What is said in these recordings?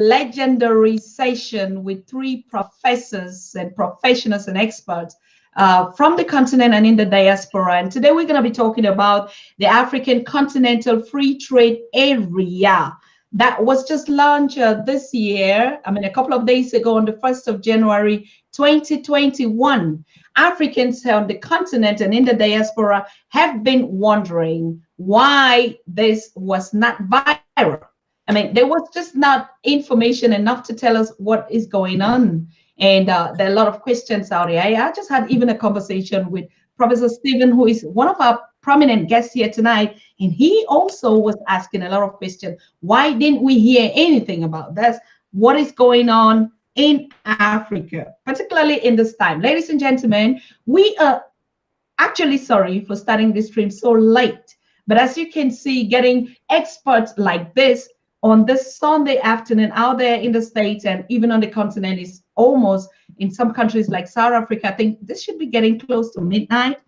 legendary session with three professors and professionals and experts from the continent and in the diaspora. And today we're going to be talking about the African Continental Free Trade Area that was just launched this year. I mean, a couple of days ago on the 1st of January, 2021. Africans on the continent and in the diaspora have been wondering why this was not viral. I mean, there was just not information enough to tell us what is going on. And there are a lot of questions out there. I just had even a conversation with Professor Stephen, who is one of our prominent guests here tonight. And he also was asking a lot of questions. Why didn't we hear anything about this? What is going on in Africa, particularly in this time? Ladies and gentlemen, we are actually sorry for starting this stream so late. But as you can see, getting experts like this on this Sunday afternoon out there in the States and even on the continent is almost, in some countries like South Africa, I think this should be getting close to midnight.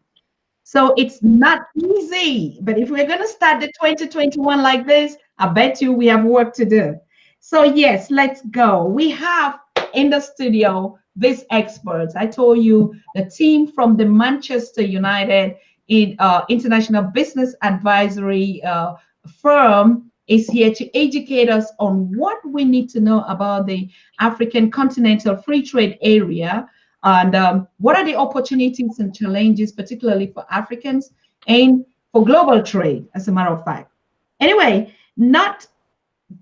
So it's not easy. But if we're going to start the 2021 like this, I bet you we have work to do. So yes, let's go. We have in the studio these experts. I told you the team from the Manchester United International Business Advisory firm is here to educate us on what we need to know about the African Continental Free Trade Area and what are the opportunities and challenges, particularly for Africans and for global trade, as a matter of fact. Anyway, not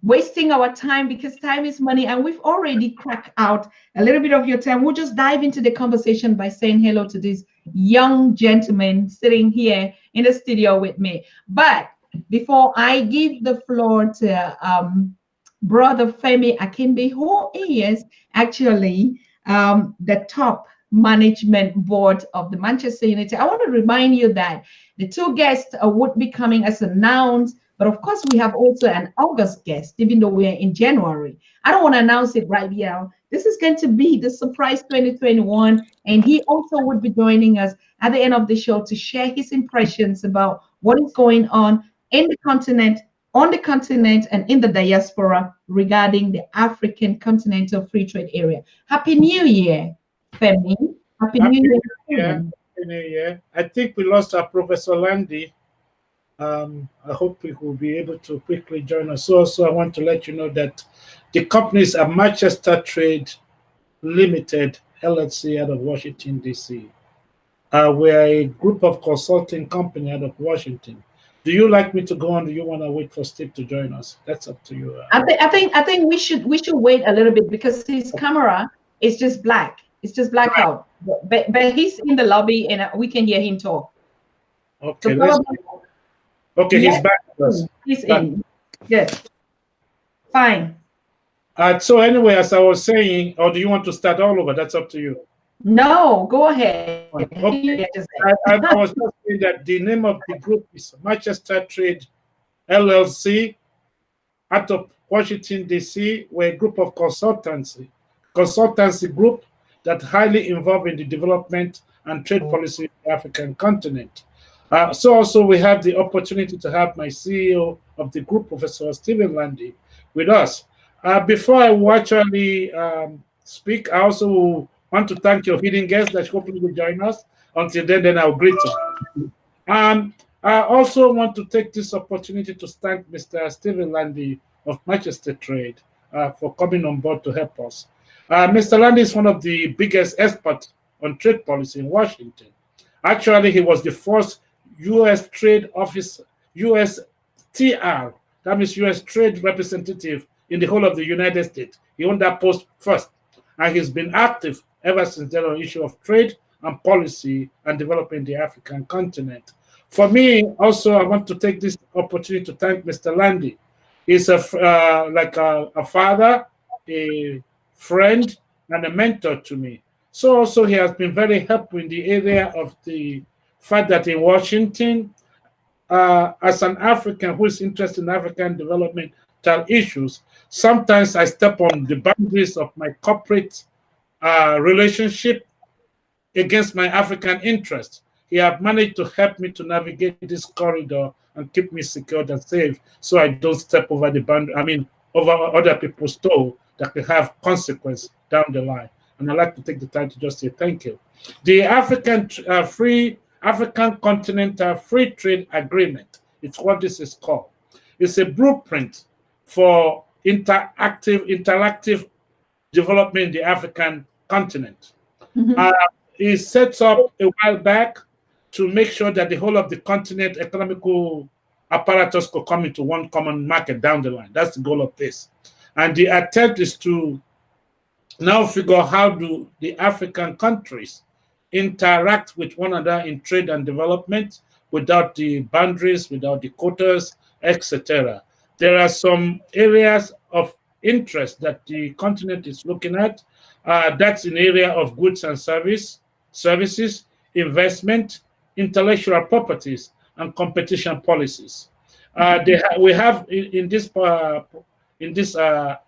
wasting our time because time is money and we've already cracked out a little bit of your time. We'll just dive into the conversation by saying hello to these young gentlemen sitting here in the studio with me. But before I give the floor to Brother Femi Akinbi, who is actually the top management board of the Manchester United, I want to remind you that the two guests would be coming as announced. But of course, we have also an August guest, even though we're in January. I don't want to announce it right now. This is going to be the surprise 2021. And he also would be joining us at the end of the show to share his impressions about what is going on in the continent, on the continent, and in the diaspora regarding the African Continental Free Trade Area. Happy New Year, Femi. Happy New Year. Happy New Year. I think we lost our Professor Lande. I hope we will be able to quickly join us. Also, I want to let you know that the companies are Manchester Trade Limited, LLC, out of Washington, D.C. We're a group of consulting company out of Washington. Do you like me to go on? Do you want to wait for Steve to join us? That's up to you. I think we should wait a little bit because his camera is just black. It's just black out. But he's in the lobby and we can hear him talk. Okay. So okay, yes, he's back with us. He's in. Good. Fine. So anyway, as I was saying, or do you want to start all over? That's up to you. No, go ahead. Okay. I was just saying that the name of the group is Manchester Trade LLC out of Washington, D.C. We're a group of consultancy group that highly involved in the development and trade policy of the African continent. So also we have the opportunity to have my CEO of the group, Professor Stephen Lande, with us. Before I actually speak, I also want to thank your hidden guests that hopefully will join us. Until then I'll greet you. I also want to take this opportunity to thank Mr. Stephen Lande of Manchester Trade for coming on board to help us. Mr. Lande is one of the biggest experts on trade policy in Washington. Actually, he was the first U.S. Trade Office, USTR, that means U.S. Trade Representative in the whole of the United States. He owned that post first, and he's been active ever since then on issue of trade and policy and developing the African continent. For me, also, I want to take this opportunity to thank Mr. Lande. He's like a father, a friend, and a mentor to me. So also he has been very helpful in the area of the fact that in Washington, as an African who is interested in African developmental issues, sometimes I step on the boundaries of my corporate relationship against my African interests. He has managed to help me to navigate this corridor and keep me secured and safe so I don't step over the boundary, over other people's toe that can have consequence down the line. And I'd like to take the time to just say thank you. The African Continental Free Trade Agreement, it's what this is called. It's a blueprint for interactive development in the African continent. It sets up a while back to make sure that the whole of the continent economical apparatus could come into one common market down the line. That's the goal of this. And the attempt is to now figure out how do the African countries interact with one another in trade and development without the boundaries, without the quotas, etc. There are some areas of interest that the continent is looking at. That's in the area of goods and services, investment, intellectual properties, and competition policies. We have in this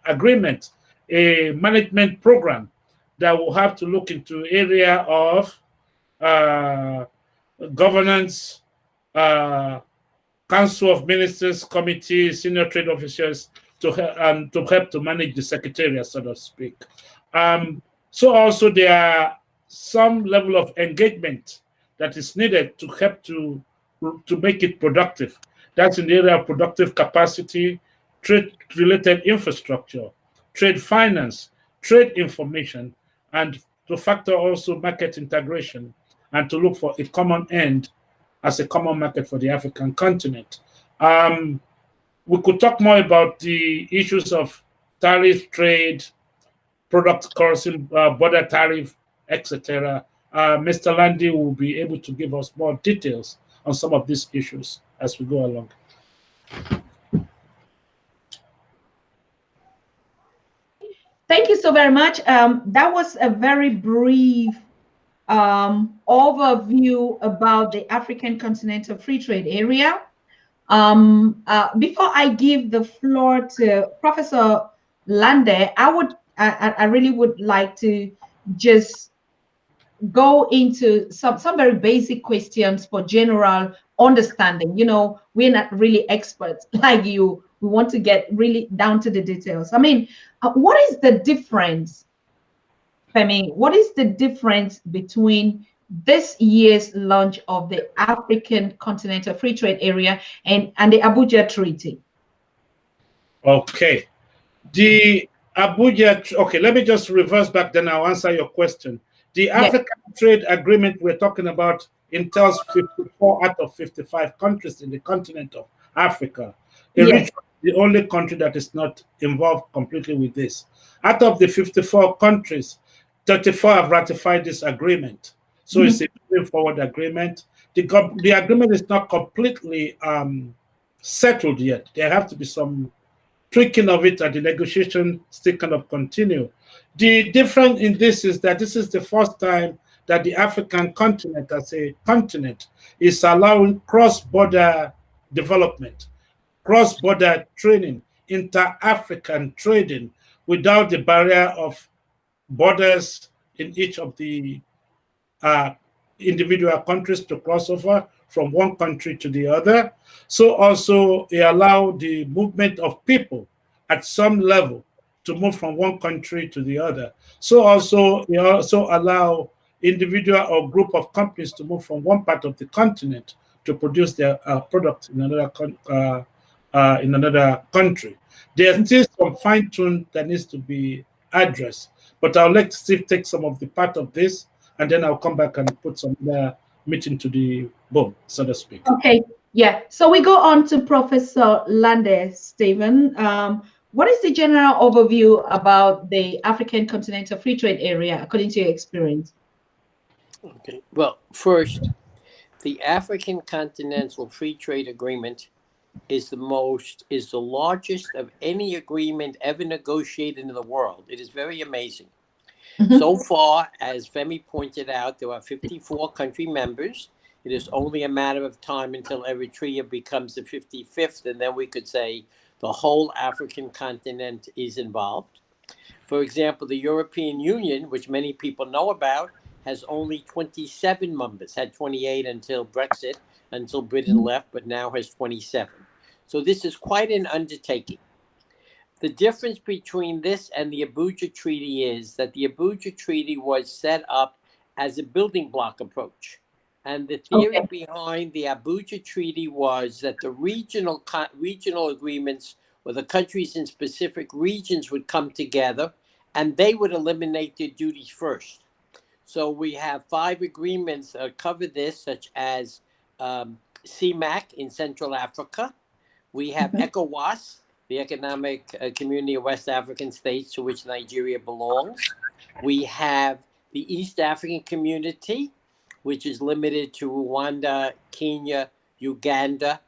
agreement a management program that will have to look into area of governance, Council of Ministers, committee, senior trade officers to help to manage the secretariat, so to speak. So also there are some level of engagement that is needed to help to make it productive. That's in the area of productive capacity, trade-related infrastructure, trade finance, trade information, and to factor also market integration and to look for a common end as a common market for the African continent. We could talk more about the issues of tariff trade, product crossing, border tariff, etc. Mr. Lande will be able to give us more details on some of these issues as we go along. Thank you so very much. That was a very brief overview about the African Continental Free Trade Area. Before I give the floor to Professor Lande, I really would like to just go into some very basic questions for general understanding. You know, we're not really experts like you. We want to get really down to the details. I mean, what is the difference, Femi? What is the difference between this year's launch of the African Continental Free Trade Area and the Abuja Treaty? Okay. The Abuja, okay, let me just reverse back, then I'll answer your question. The African Trade Agreement we're talking about entails 54 out of 55 countries in the continent of Africa. The only country that is not involved completely with this. Out of the 54 countries, 34 have ratified this agreement. So it's a moving forward agreement. The agreement is not completely settled yet. There have to be some tweaking of it, and the negotiation still kind of continue. The difference in this is that this is the first time that the African continent as a continent is allowing cross-border development, cross-border training, inter-African trading without the barrier of borders in each of the individual countries to cross over from one country to the other. So also it allows the movement of people at some level to move from one country to the other. So also it also allow individual or group of companies to move from one part of the continent to produce their product in another country. There's still some fine-tune that needs to be addressed, but I'll let Steve take some of the part of this, and then I'll come back and put some meat into the bone, so to speak. Okay, yeah. So we go on to Professor Lande, Stephen. What is the general overview about the African Continental Free Trade Area, according to your experience? Okay. Well, first, the African Continental Free Trade Agreement is the largest of any agreement ever negotiated in the world. It is very amazing. So far, as Femi pointed out, there are 54 country members. It is only a matter of time until Eritrea becomes the 55th, and then we could say the whole African continent is involved. For example, the European Union, which many people know about, has only 27 members, had 28 until Brexit, until Britain left, but now has 27. So this is quite an undertaking. The difference between this and the Abuja Treaty is that the Abuja Treaty was set up as a building block approach. And the theory behind the Abuja Treaty was that the regional agreements, or the countries in specific regions, would come together and they would eliminate their duties first. So we have 5 agreements that cover this, such as CMAC in Central Africa. We have ECOWAS, the Economic Community of West African States, to which Nigeria belongs. We have the East African Community, which is limited to Rwanda, Kenya, Uganda,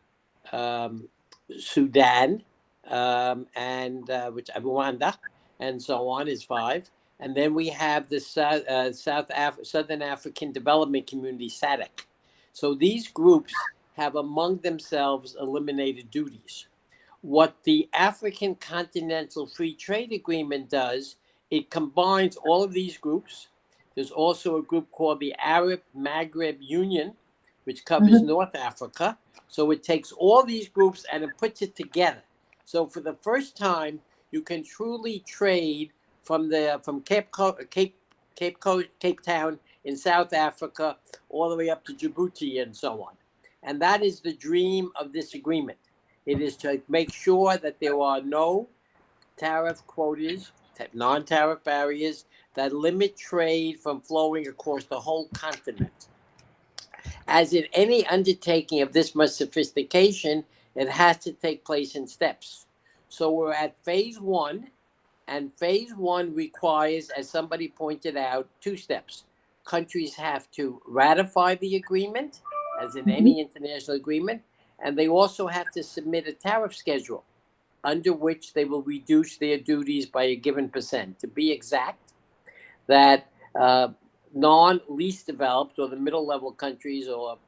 Sudan, and Rwanda, and so on is 5. And then we have the Southern African Development Community, SADC. So these groups have among themselves eliminated duties. What the African Continental Free Trade Agreement does, it combines all of these groups. There's also a group called the Arab Maghreb Union, which covers North Africa. So it takes all these groups and it puts it together. So for the first time, you can truly trade from Cape Town in South Africa all the way up to Djibouti and so on. And that is the dream of this agreement. It is to make sure that there are no tariff quotas, non-tariff barriers that limit trade from flowing across the whole continent. As in any undertaking of this much sophistication, it has to take place in steps. So we're at phase 1, and phase 1 requires, as somebody pointed out, 2 steps. Countries have to ratify the agreement, as in any international agreement, and they also have to submit a tariff schedule under which they will reduce their duties by a given percent. To be exact, that non-least developed or the middle level countries or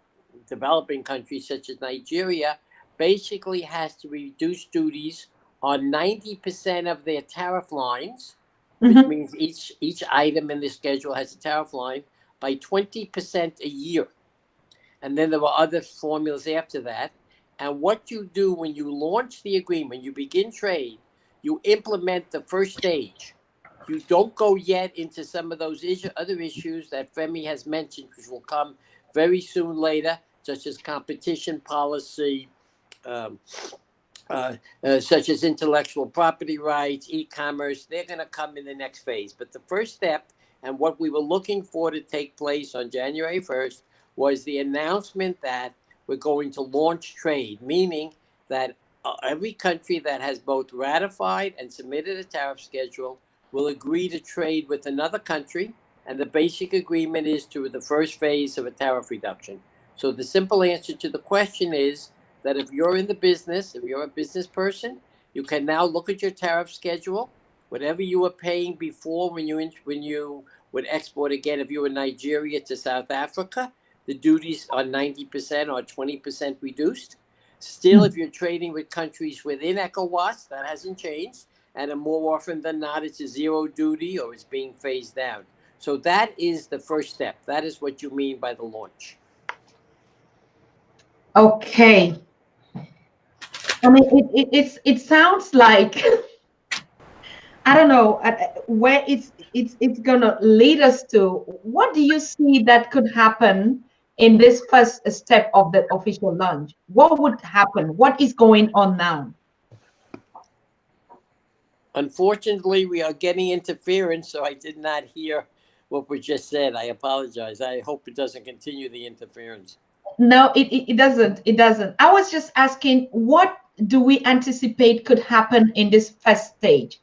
developing countries such as Nigeria basically has to reduce duties on 90% of their tariff lines, which means each item in the schedule has a tariff line, by 20% a year. And then there were other formulas after that. And what you do when you launch the agreement, you begin trade, you implement the first stage. You don't go yet into some of those other issues that Femi has mentioned, which will come very soon later, such as competition policy, such as intellectual property rights, e-commerce. They're going to come in the next phase. But the first step, and what we were looking for to take place on January 1st, was the announcement that we're going to launch trade, meaning that every country that has both ratified and submitted a tariff schedule will agree to trade with another country, and the basic agreement is to the first phase of a tariff reduction. So the simple answer to the question is that if you're in the business, if you're a business person, you can now look at your tariff schedule, whatever you were paying before when you would export again, if you were Nigeria to South Africa, the duties are 90% or 20% reduced. Still, if you're trading with countries within ECOWAS, that hasn't changed. And more often than not, it's a zero duty or it's being phased down. So that is the first step. That is what you mean by the launch. Okay. I mean, it sounds like, I don't know where it's gonna lead us to. What do you see that could happen in this first step of the official launch? What would happen? What is going on now? Unfortunately, we are getting interference, so I did not hear what was just said. I apologize. I hope it doesn't continue the interference. No, it doesn't. It doesn't. I was just asking, what do we anticipate could happen in this first stage?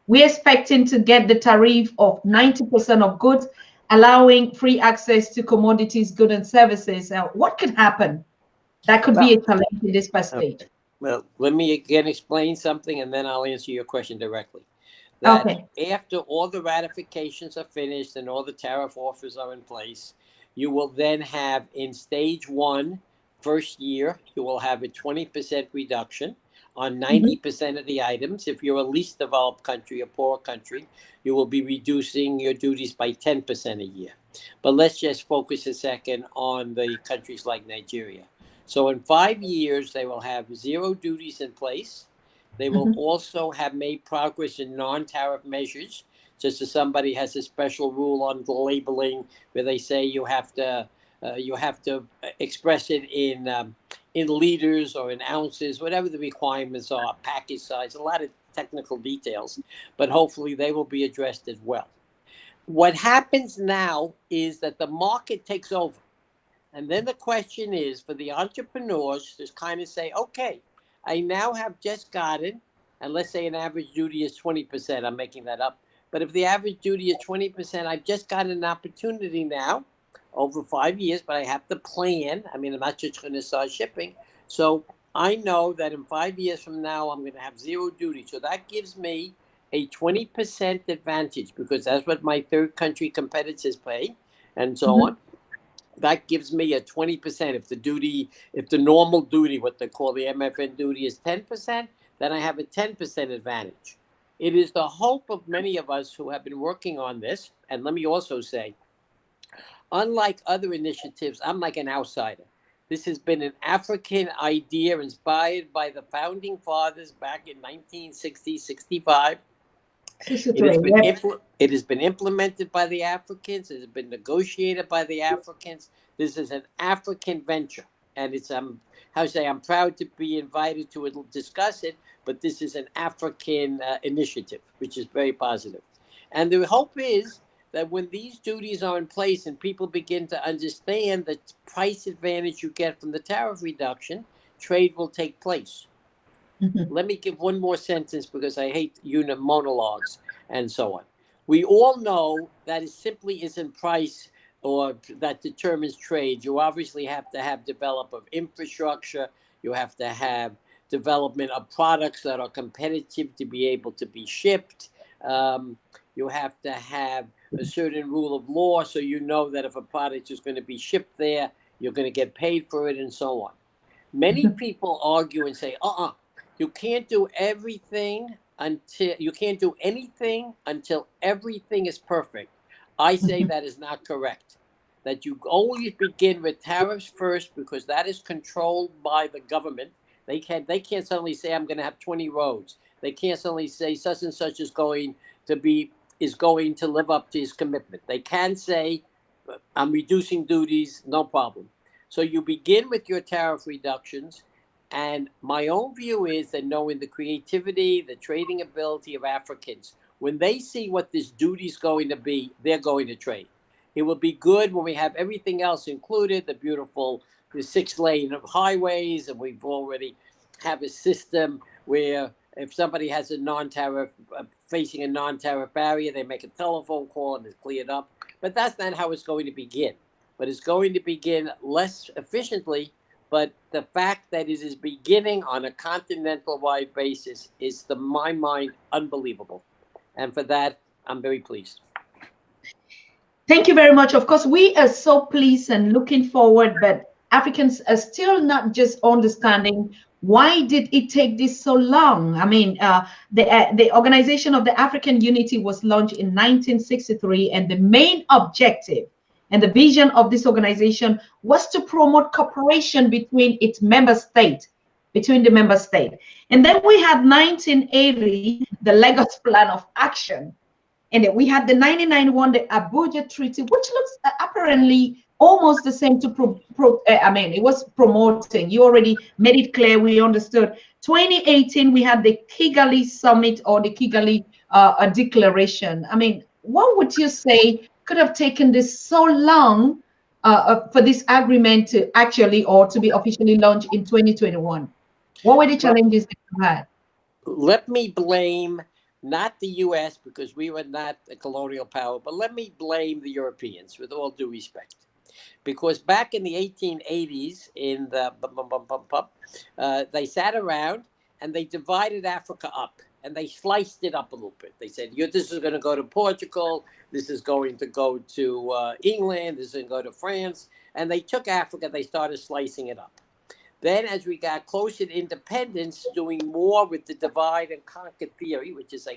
We're expecting to get the tariff of 90% of goods, allowing free access to commodities, goods, and services. What could happen? That could be a challenge in this first stage. Well, let me again explain something, and then I'll answer your question directly. That after all the ratifications are finished and all the tariff offers are in place, you will then have in stage 1, first year, you will have a 20% reduction on 90% of the items. If you're a least developed country, a poor country, you will be reducing your duties by 10% a year. But let's just focus a second on the countries like Nigeria. So in 5 years, they will have zero duties in place. They will also have made progress in non-tariff measures, just as somebody has a special rule on the labeling where they say you have to express it in liters or in ounces, whatever the requirements are, package size, a lot of technical details, but hopefully they will be addressed as well. What happens now is that the market takes over. And then the question is for the entrepreneurs to kind of say, okay, I now have just gotten, and let's say an average duty is 20%, I'm making that up. But if the average duty is 20%, I've just got an opportunity now over 5 years, but I have to plan. I mean, I'm not just going to start shipping. So I know that in 5 years from now, I'm going to have zero duty. So that gives me a 20% advantage because that's what my third country competitors pay and so on. That gives me a 20%. If the normal duty, what they call the MFN duty is 10%, then I have a 10% advantage. It is the hope of many of us who have been working on this. And let me also say, unlike other initiatives, I'm like an outsider. This has been an African idea inspired by the founding fathers back in 1960, 65. It has been implemented by the Africans. It has been negotiated by the Africans. This is an African venture. And it's, I'm proud to be invited to discuss it, but this is an African initiative, which is very positive. And the hope is that when these duties are in place and people begin to understand the price advantage you get from the tariff reduction, trade will take place. Let me give one more sentence because I hate unit monologues and so on. We all know that it simply isn't price or that determines trade. You obviously have to have development of infrastructure. You have to have development of products that are competitive to be able to be shipped. You have to have a certain rule of law so you know that if a product is going to be shipped there, you're going to get paid for it and so on. Many people argue and say, you can't do everything you can't do anything until everything is perfect. I say that is not correct. That you always begin with tariffs first because that is controlled by the government. They can't suddenly say I'm going to have 20 roads. They can't suddenly say such and such is going to live up to his commitment. They can say I'm reducing duties, no problem. So you begin with your tariff reductions. And my own view is that knowing the creativity, the trading ability of Africans, when they see what this duty is going to be, they're going to trade. It will be good when we have everything else included, the 6 lane of highways, and we've already have a system where if somebody has a non-tariff, facing a non-tariff barrier, they make a telephone call and it's cleared up. But that's not how it's going to begin. But it's going to begin less efficiently. But the fact that it is beginning on a continental-wide basis is, to my mind, unbelievable. And for that, I'm very pleased. Thank you very much. Of course, we are so pleased and looking forward, but Africans are still not just understanding why did it take this so long? I mean, the Organization of the African Unity was launched in 1963, and the main objective and the vision of this organization was to promote cooperation between its member states, between the member state. And then we had 1980, the Lagos Plan of Action. And then we had the 1991, the Abuja Treaty, which looks apparently almost the same to it was promoting. You already made it clear, we understood. 2018, we had the Kigali Summit or the Kigali Declaration. I mean, what would you say could have taken this so long for this agreement to actually or to be officially launched in 2021? What were the challenges that you had? Let me blame not the U.S. because we were not a colonial power, but let me blame the Europeans with all due respect. Because back in the 1880s, in the they sat around and they divided Africa up. And they sliced it up a little bit. They said, this is going to go to Portugal. This is going to go to England. This is going to go to France. And they took Africa. They started slicing it up. Then as we got closer to independence, doing more with the divide and conquer theory, which is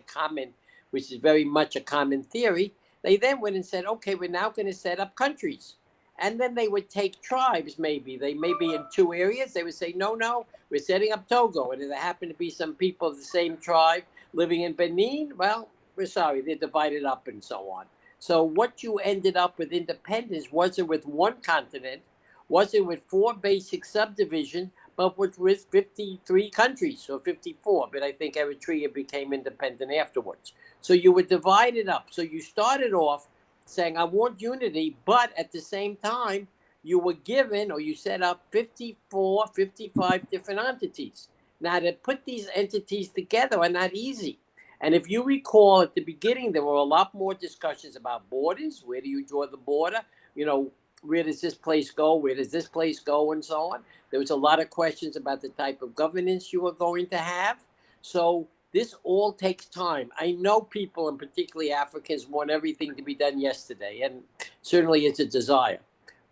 very much a common theory, they then went and said, okay, we're now going to set up countries. And then they would take tribes, maybe. They may be in 2 areas. They would say, no, we're setting up Togo. And if there happen to be some people of the same tribe living in Benin, well, we're sorry, they're divided up and so on. So what you ended up with independence wasn't with one continent, wasn't with 4 basic subdivisions, but with 53 countries, or 54. But I think Eritrea became independent afterwards. So you were divided up. So you started off saying, I want unity, but at the same time, you were given, or you set up 54, 55 different entities. Now, to put these entities together are not easy. And if you recall, at the beginning, there were a lot more discussions about borders. Where do you draw the border? You know, where does this place go? Where does this place go? And so on. There was a lot of questions about the type of governance you were going to have. So this all takes time. I know people, and particularly Africans, want everything to be done yesterday, and certainly it's a desire.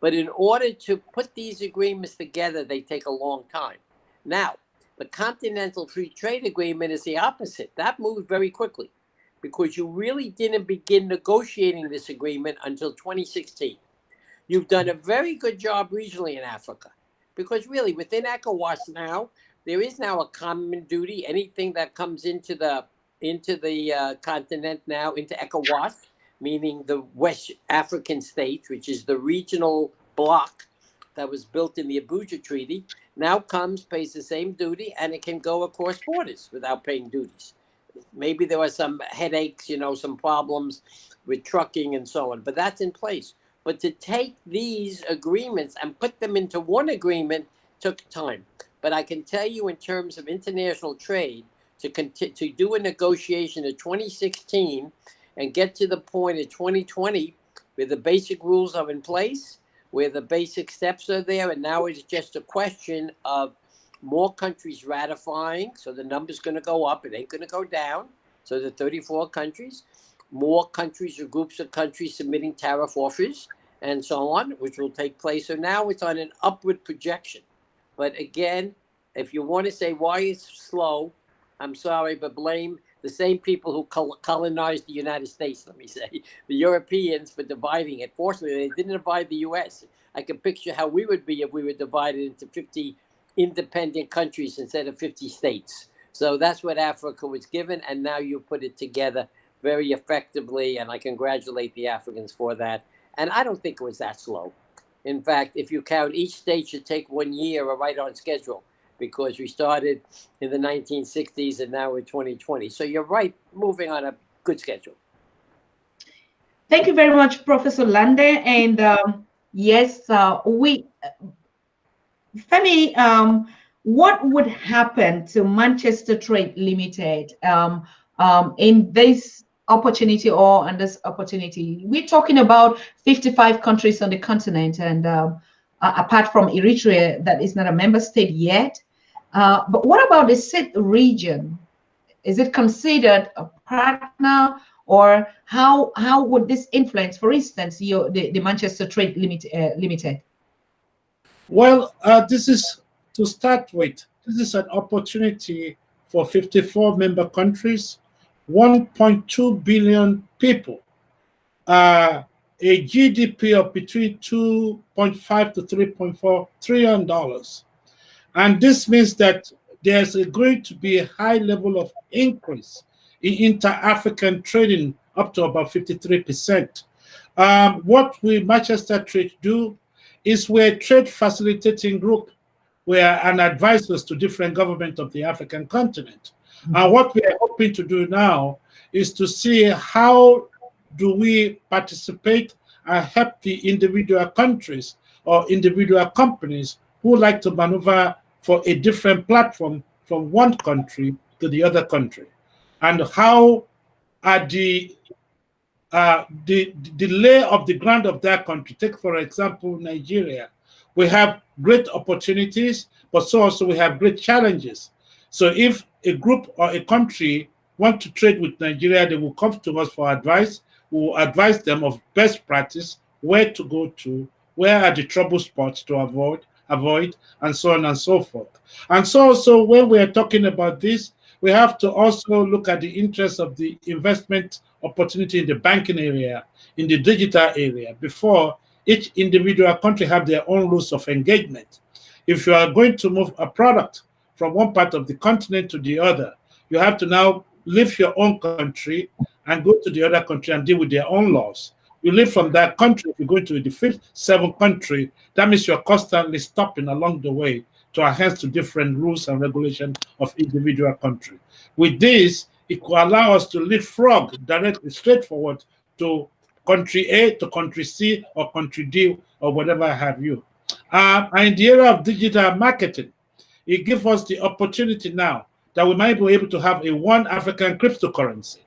But in order to put these agreements together, they take a long time. Now, the Continental Free Trade Agreement is the opposite. That moved very quickly because you really didn't begin negotiating this agreement until 2016. You've done a very good job regionally in Africa because really within ECOWAS now, there is now a common duty. Anything that comes into the continent now, into ECOWAS, meaning the West African states, which is the regional bloc that was built in the Abuja Treaty, now pays the same duty, and it can go across borders without paying duties. Maybe there are some headaches, some problems with trucking and so on, but that's in place. But to take these agreements and put them into one agreement took time. But I can tell you in terms of international trade, to do a negotiation in 2016 and get to the point of 2020 where the basic rules are in place, where the basic steps are there, and now it's just a question of more countries ratifying, so the number's going to go up, it ain't going to go down, so the 34 countries, more countries or groups of countries submitting tariff offers, and so on, which will take place. So now it's on an upward projection. But again, if you want to say why it's slow, I'm sorry, but blame the same people who colonized the United States, let me say, the Europeans, for dividing it. Fortunately, they didn't divide the U.S. I can picture how we would be if we were divided into 50 independent countries instead of 50 states. So that's what Africa was given, and now you put it together very effectively, and I congratulate the Africans for that. And I don't think it was that slow. In fact, if you count, each state should take 1 year or right on schedule, because we started in the 1960s and now we're 2020. So you're right, moving on a good schedule. Thank you very much, Professor Lande. And yes, Femi, what would happen to Manchester Trade Limited in this opportunity or on this opportunity? We're talking about 55 countries on the continent, and apart from Eritrea, that is not a member state yet. But what about the SIT region? Is it considered a partner, or how would this influence, for instance, the Manchester Trade Limited? Well, this is, to start with, this is an opportunity for 54 member countries, 1.2 billion people, a GDP of between $2.5 to $3.4 trillion. And this means that there's going to be a high level of increase in inter-African trading, up to about 53%. What we Manchester Trade do is we're a trade facilitating group. We are an advisors to different governments of the African continent. And what we are hoping to do now is to see how do we participate and help the individual countries or individual companies who like to maneuver for a different platform from one country to the other country. And how are the lay of the ground of that country. Take, for example, Nigeria. We have great opportunities, but so also we have great challenges. So if a group or a country want to trade with Nigeria, they will come to us for advice. We will advise them of best practice, where to go to, where are the trouble spots to avoid, and so on and so forth. And so also when we are talking about this, we have to also look at the interest of the investment opportunity in the banking area, in the digital area, before each individual country have their own rules of engagement. If you are going to move a product from one part of the continent to the other, you have to now leave your own country and go to the other country and deal with their own laws. You leave from that country, if you go to the fifth, seventh country, that means you're constantly stopping along the way to adhere to different rules and regulations of individual country. With this, it will allow us to leapfrog directly, straightforward to country A, to country C, or country D, or whatever have you. And in the area of digital marketing, it gives us the opportunity now that we might be able to have a one African cryptocurrency.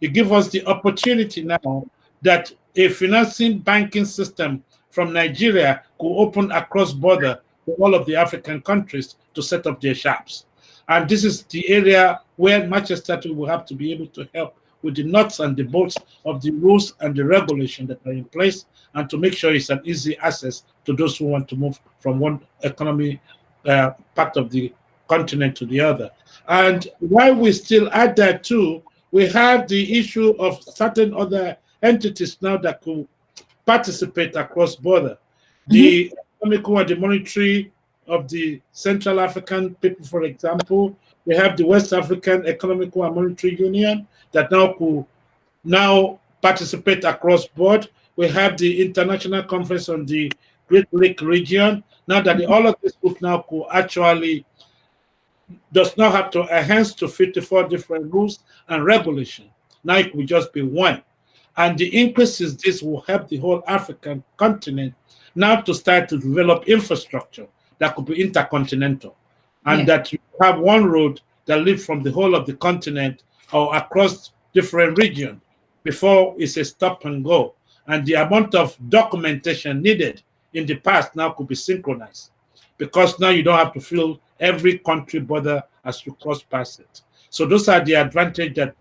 It gives us the opportunity now that a financing banking system from Nigeria could open across border to all of the African countries to set up their shops. And this is the area where Manchester will have to be able to help with the nuts and the bolts of the rules and the regulation that are in place, and to make sure it's an easy access to those who want to move from one economy part of the continent to the other. And while we still add that too, we have the issue of certain other entities now that could participate across border. The economic and the monetary of the Central African people, for example, we have the West African Economic and Monetary Union that now could participate across board. We have the International Conference on the Great Lake region. Now that all of this group now could actually does not have to adhere to 54 different rules and regulations. Now it will just be one. And the increases this will help the whole African continent now to start to develop infrastructure that could be intercontinental. And that you have one road that leads from the whole of the continent or across different regions before it's a stop and go. And the amount of documentation needed in the past now could be synchronized, because now you don't have to fill every country border as you cross past it. So those are the advantages that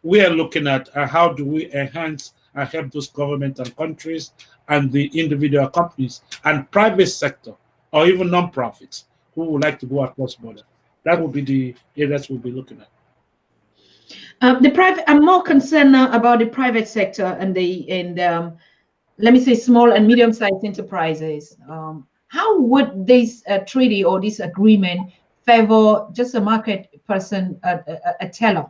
we are looking at, and how do we enhance and help those governments and countries and the individual companies and private sector or even non-profits who would like to go across border. That would be the areas we'll be looking at. I'm more concerned now about the private sector and let me say small and medium-sized enterprises. How would this treaty or this agreement favor just a market person, a teller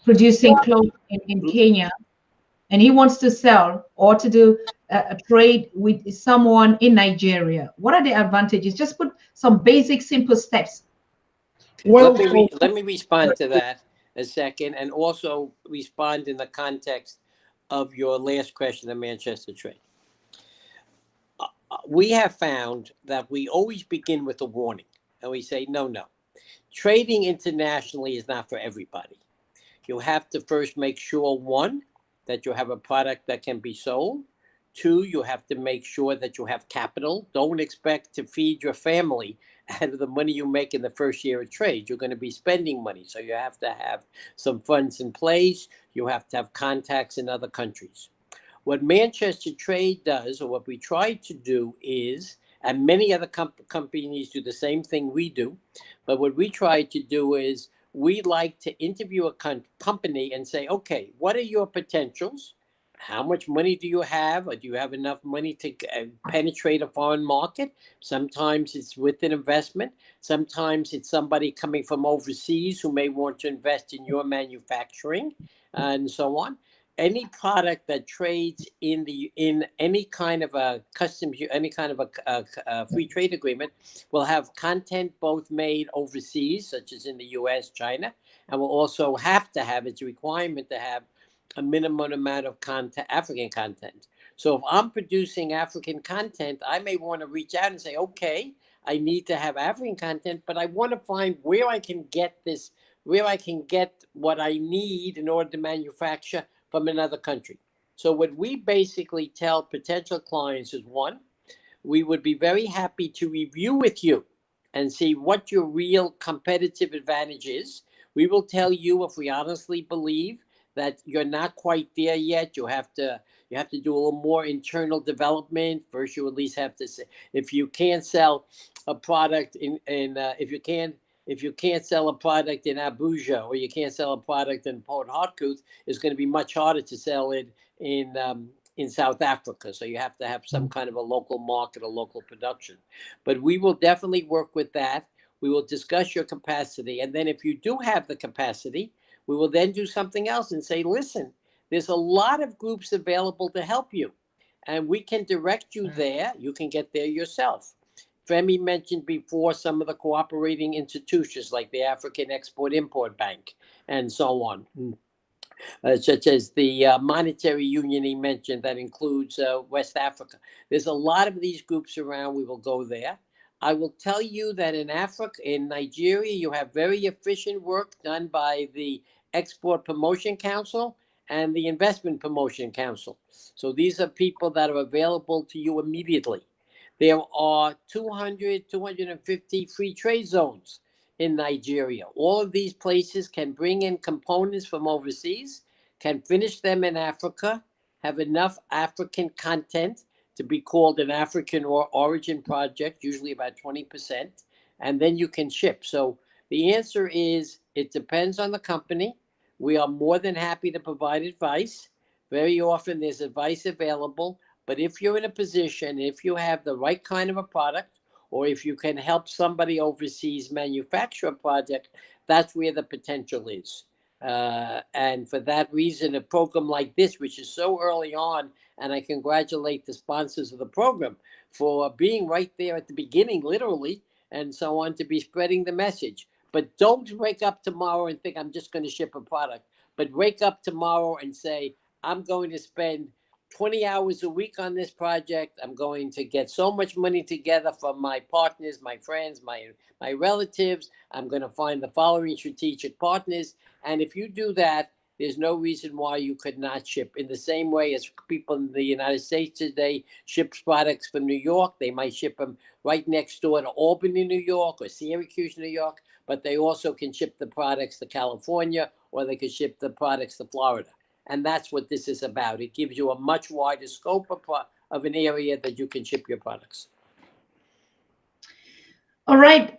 producing clothes in Kenya, and he wants to sell or to do a trade with someone in Nigeria? What are the advantages? Just put some basic, simple steps. Well, let me respond to that a second, and also respond in the context of your last question, the Manchester trade. We have found that we always begin with a warning, and we say, no. Trading internationally is not for everybody. You have to first make sure, one, that you have a product that can be sold. Two, you have to make sure that you have capital. Don't expect to feed your family out of the money you make in the first year of trade. You're going to be spending money. So you have to have some funds in place. You have to have contacts in other countries. What Manchester Trade does, or what we try to do is, and many other companies do the same thing we do, but what we try to do is we like to interview a company and say, okay, what are your potentials? How much money do you have? Or do you have enough money to penetrate a foreign market? Sometimes it's with an investment. Sometimes it's somebody coming from overseas who may want to invest in your manufacturing, and so on. Any product that trades in any kind of a customs, any kind of a free trade agreement, will have content both made overseas, such as in the US, China, and will also have to have, it's a requirement to have a minimum amount of African content. So if I'm producing African content, I may want to reach out and say, okay, I need to have African content, but I want to find where I can get this, where I can get what I need in order to manufacture from another country. So what we basically tell potential clients is, one, we would be very happy to review with you and see what your real competitive advantage is. We will tell you if we honestly believe that you're not quite there yet. You have to do a little more internal development. First, you at least have to say, if you can't sell a product if you can't sell a product in Abuja, or you can't sell a product in Port Harcourt, it's going to be much harder to sell it in in South Africa. So you have to have some kind of a local market or local production. But we will definitely work with that. We will discuss your capacity. And then if you do have the capacity, we will then do something else and say, listen, there's a lot of groups available to help you. And we can direct you there. You can get there yourself. Femi mentioned before some of the cooperating institutions like the African Export-Import Bank and so on. Such as the Monetary Union he mentioned that includes West Africa. There's a lot of these groups around. We will go there. I will tell you that in Africa, in Nigeria, you have very efficient work done by the Export Promotion Council and the Investment Promotion Council. So these are people that are available to you immediately. There are 200, 250 free trade zones in Nigeria. All of these places can bring in components from overseas, can finish them in Africa, have enough African content to be called an African origin project, usually about 20%, and then you can ship. So the answer is, it depends on the company. We are more than happy to provide advice. Very often there's advice available, but if you're in a position, if you have the right kind of a product, or if you can help somebody overseas manufacture a project, that's where the potential is. And for that reason, a program like this, which is so early on, and I congratulate the sponsors of the program for being right there at the beginning, literally, and so on, to be spreading the message. But don't wake up tomorrow and think I'm just going to ship a product, but wake up tomorrow and say, I'm going to spend 20 hours a week on this project. I'm going to get so much money together from my partners, my friends, my relatives. I'm going to find the following strategic partners. And if you do that, there's no reason why you could not ship. In the same way as people in the United States today ship products from New York, they might ship them right next door to Albany, New York, or Syracuse, New York, but they also can ship the products to California, or they can ship the products to Florida. And that's what this is about. It gives you a much wider scope of an area that you can ship your products. All right.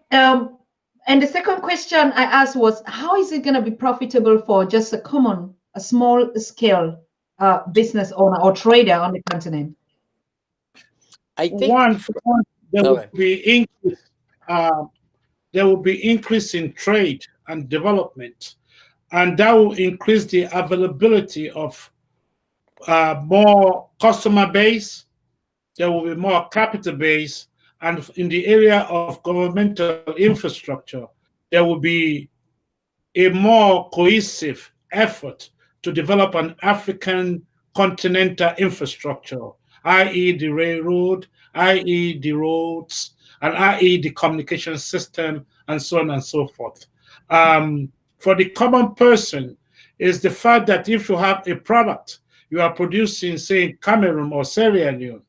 And the second question I asked was, how is it going to be profitable for just a small scale business owner or trader on the continent? I think there will be increase in trade and development. And that will increase the availability of more customer base. There will be more capital base. And in the area of governmental infrastructure, there will be a more cohesive effort to develop an African continental infrastructure, i.e. the railroad, i.e. the roads, and i.e. the communication system, and so on and so forth. For the common person is the fact that if you have a product you are producing, say, in Cameroon or Sierra Leone,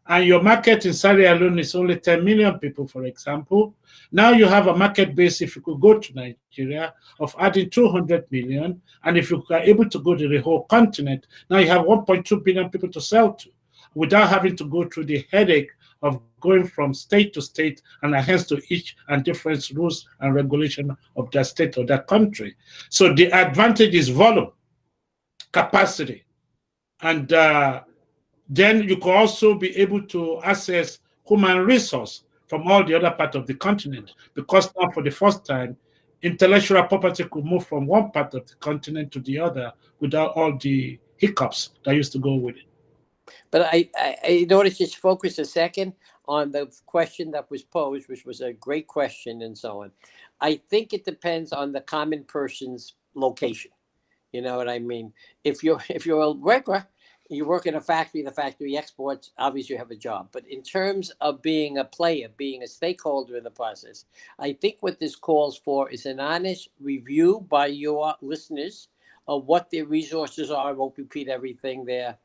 and your market in Sierra Leone is only 10 million people, for example, now you have a market base, if you could go to Nigeria, of adding 200 million, and if you are able to go to the whole continent, now you have 1.2 billion people to sell to, without having to go through the headache of going from state to state and hence to each and different rules and regulation of that state or that country. So the advantage is volume, capacity, and then you can also be able to access human resource from all the other parts of the continent, because now for the first time, intellectual property could move from one part of the continent to the other without all the hiccups that used to go with it. But I noticed just focus a second on the question that was posed, which was a great question and so on. I think it depends on the common person's location. You know what I mean? If you're a regular, you work in a factory, the factory exports, obviously you have a job. But in terms of being a player, being a stakeholder in the process, I think what this calls for is an honest review by your listeners of what their resources are. I won't repeat everything there.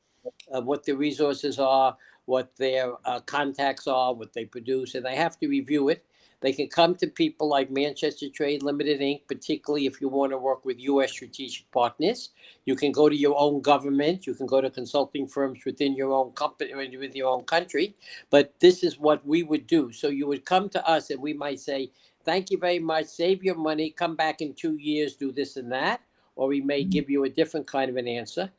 What the resources are, what their contacts are, what they produce, and they have to review it. They can come to people like Manchester Trade Limited, Inc., particularly if you want to work with U.S. strategic partners. You can go to your own government. You can go to consulting firms within your own company or with your own country. But this is what we would do. So you would come to us and we might say, thank you very much, save your money, come back in 2 years, do this and that. Or we may give you a different kind of an answer.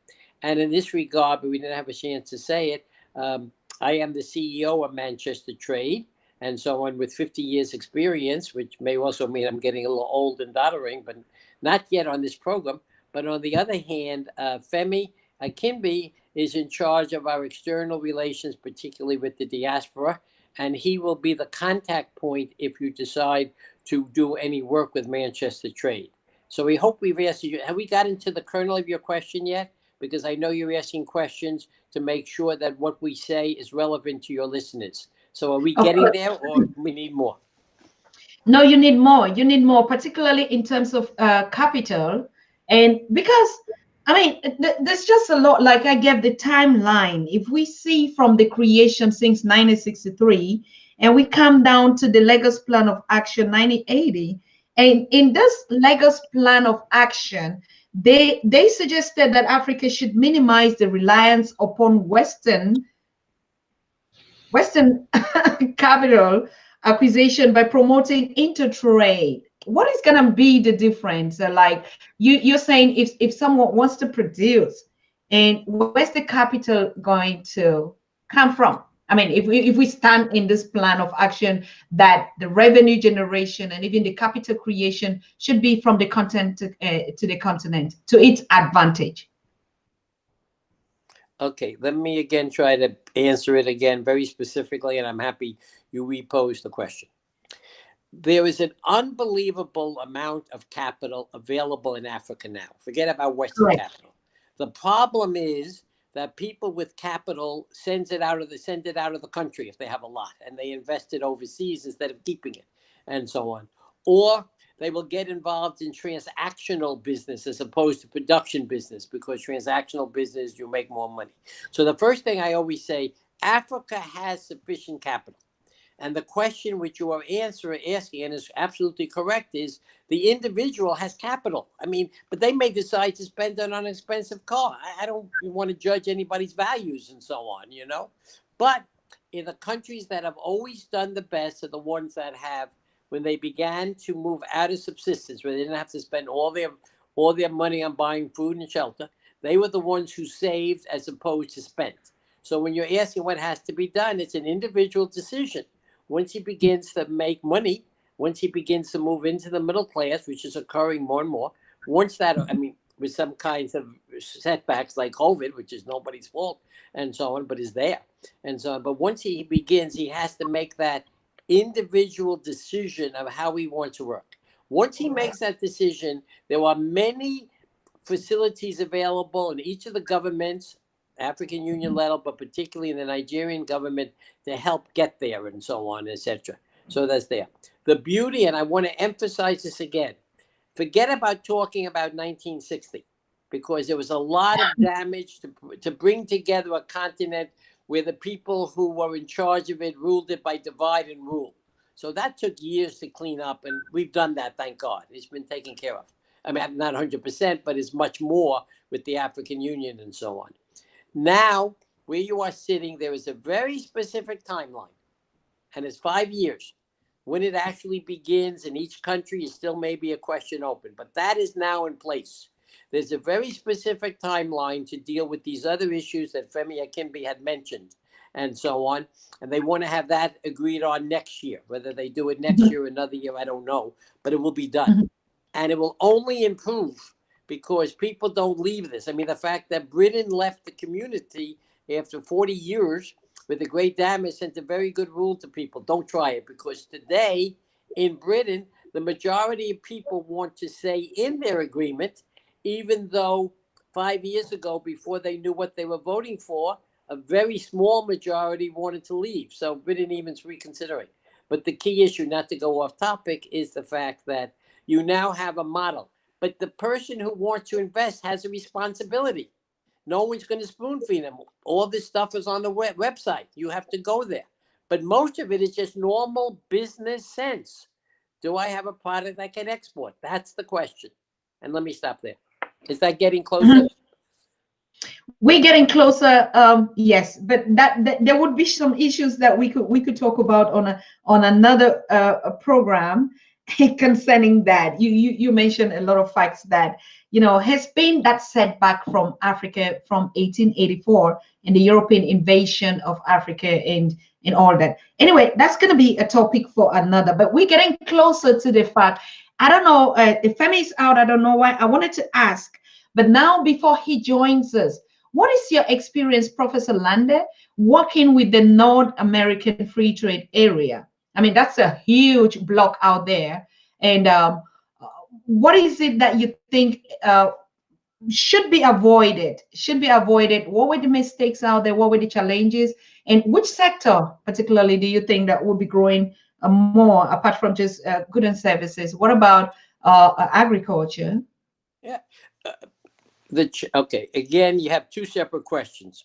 And in this regard, but we didn't have a chance to say it, I am the CEO of Manchester Trade and so on with 50 years experience, which may also mean I'm getting a little old and doddering, but not yet on this program. But on the other hand, Femi Akinbi is in charge of our external relations, particularly with the diaspora, and he will be the contact point if you decide to do any work with Manchester Trade. So we hope we've answered you. Have we got into the kernel of your question yet? Because I know you're asking questions to make sure that what we say is relevant to your listeners. So are we getting there, or we need more? No, you need more. You need more, particularly in terms of capital. And because, I mean, there's just a lot, like I gave the timeline. If we see from the creation since 1963, and we come down to the Lagos Plan of Action 1980, and in this Lagos Plan of Action, they suggested that Africa should minimize the reliance upon Western capital acquisition by promoting intertrade. What is going to be the difference? Like you're saying, if someone wants to produce, and where's the capital going to come from? I mean, if we stand in this plan of action that the revenue generation and even the capital creation should be from the continent to the continent to its advantage. Okay, let me again try to answer it again very specifically, and I'm happy you reposed the question. There is an unbelievable amount of capital available in Africa now. Forget about Western capital. The problem is that people with capital send it out of the country if they have a lot, and they invest it overseas instead of keeping it, and so on. Or they will get involved in transactional business as opposed to production business, because transactional business, you make more money. So the first thing I always say, Africa has sufficient capital. And the question which you are asking, and is absolutely correct, is the individual has capital. I mean, but they may decide to spend it on an expensive car. I don't want to judge anybody's values and so on, you know. But in the countries that have always done the best are the ones that have, when they began to move out of subsistence, where they didn't have to spend all their money on buying food and shelter, they were the ones who saved as opposed to spent. So when you're asking what has to be done, it's an individual decision. Once he begins to make money, once he begins to move into the middle class, which is occurring more and more, once that, I mean, with some kinds of setbacks like COVID, which is nobody's fault and so on, but is there and so on. But once he begins, he has to make that individual decision of how he wants to work. Once he makes that decision, there are many facilities available in each of the governments, African Union level, but particularly in the Nigerian government, to help get there and so on, etc. So that's there. The beauty, and I want to emphasize this again, forget about talking about 1960, because there was a lot of damage to bring together a continent where the people who were in charge of it ruled it by divide and rule. So that took years to clean up, and we've done that, thank God. It's been taken care of. I mean, not 100%, but it's much more with the African Union and so on. Now, where you are sitting, there is a very specific timeline, and it's 5 years. When it actually begins in each country is still maybe a question open, but that is now in place. There's a very specific timeline to deal with these other issues that Femi Akinbi had mentioned and so on. And they want to have that agreed on next year. Whether they do it next year or another year, I don't know, but it will be done. And it will only improve because people don't leave this. I mean, the fact that Britain left the community after 40 years with a great damage sent a very good rule to people. Don't try it, because today in Britain, the majority of people want to stay in their agreement, even though 5 years ago, before they knew what they were voting for, a very small majority wanted to leave. So Britain even's reconsidering. But the key issue, not to go off topic, is the fact that you now have a model. But the person who wants to invest has a responsibility. No one's going to spoon feed them. All this stuff is on the website. You have to go there. But most of it is just normal business sense. Do I have a product I can export? That's the question. And let me stop there. Is that getting closer? We're getting closer, yes, but that there would be some issues that we could talk about on another program. concerning that. You mentioned a lot of facts that, has been that setback from Africa from 1884 and the European invasion of Africa and all that. Anyway, that's going to be a topic for another, but we're getting closer to the fact. I don't know if Femi is out. I don't know why. I wanted to ask, but now before he joins us, what is your experience, Professor Lande, working with the North American Free Trade Area? I mean, that's a huge block out there. And what is it that you think should be avoided? What were the mistakes out there? What were the challenges? And which sector, particularly, do you think that will be growing more apart from just goods and services? What about agriculture? Yeah. Okay. Again, you have two separate questions.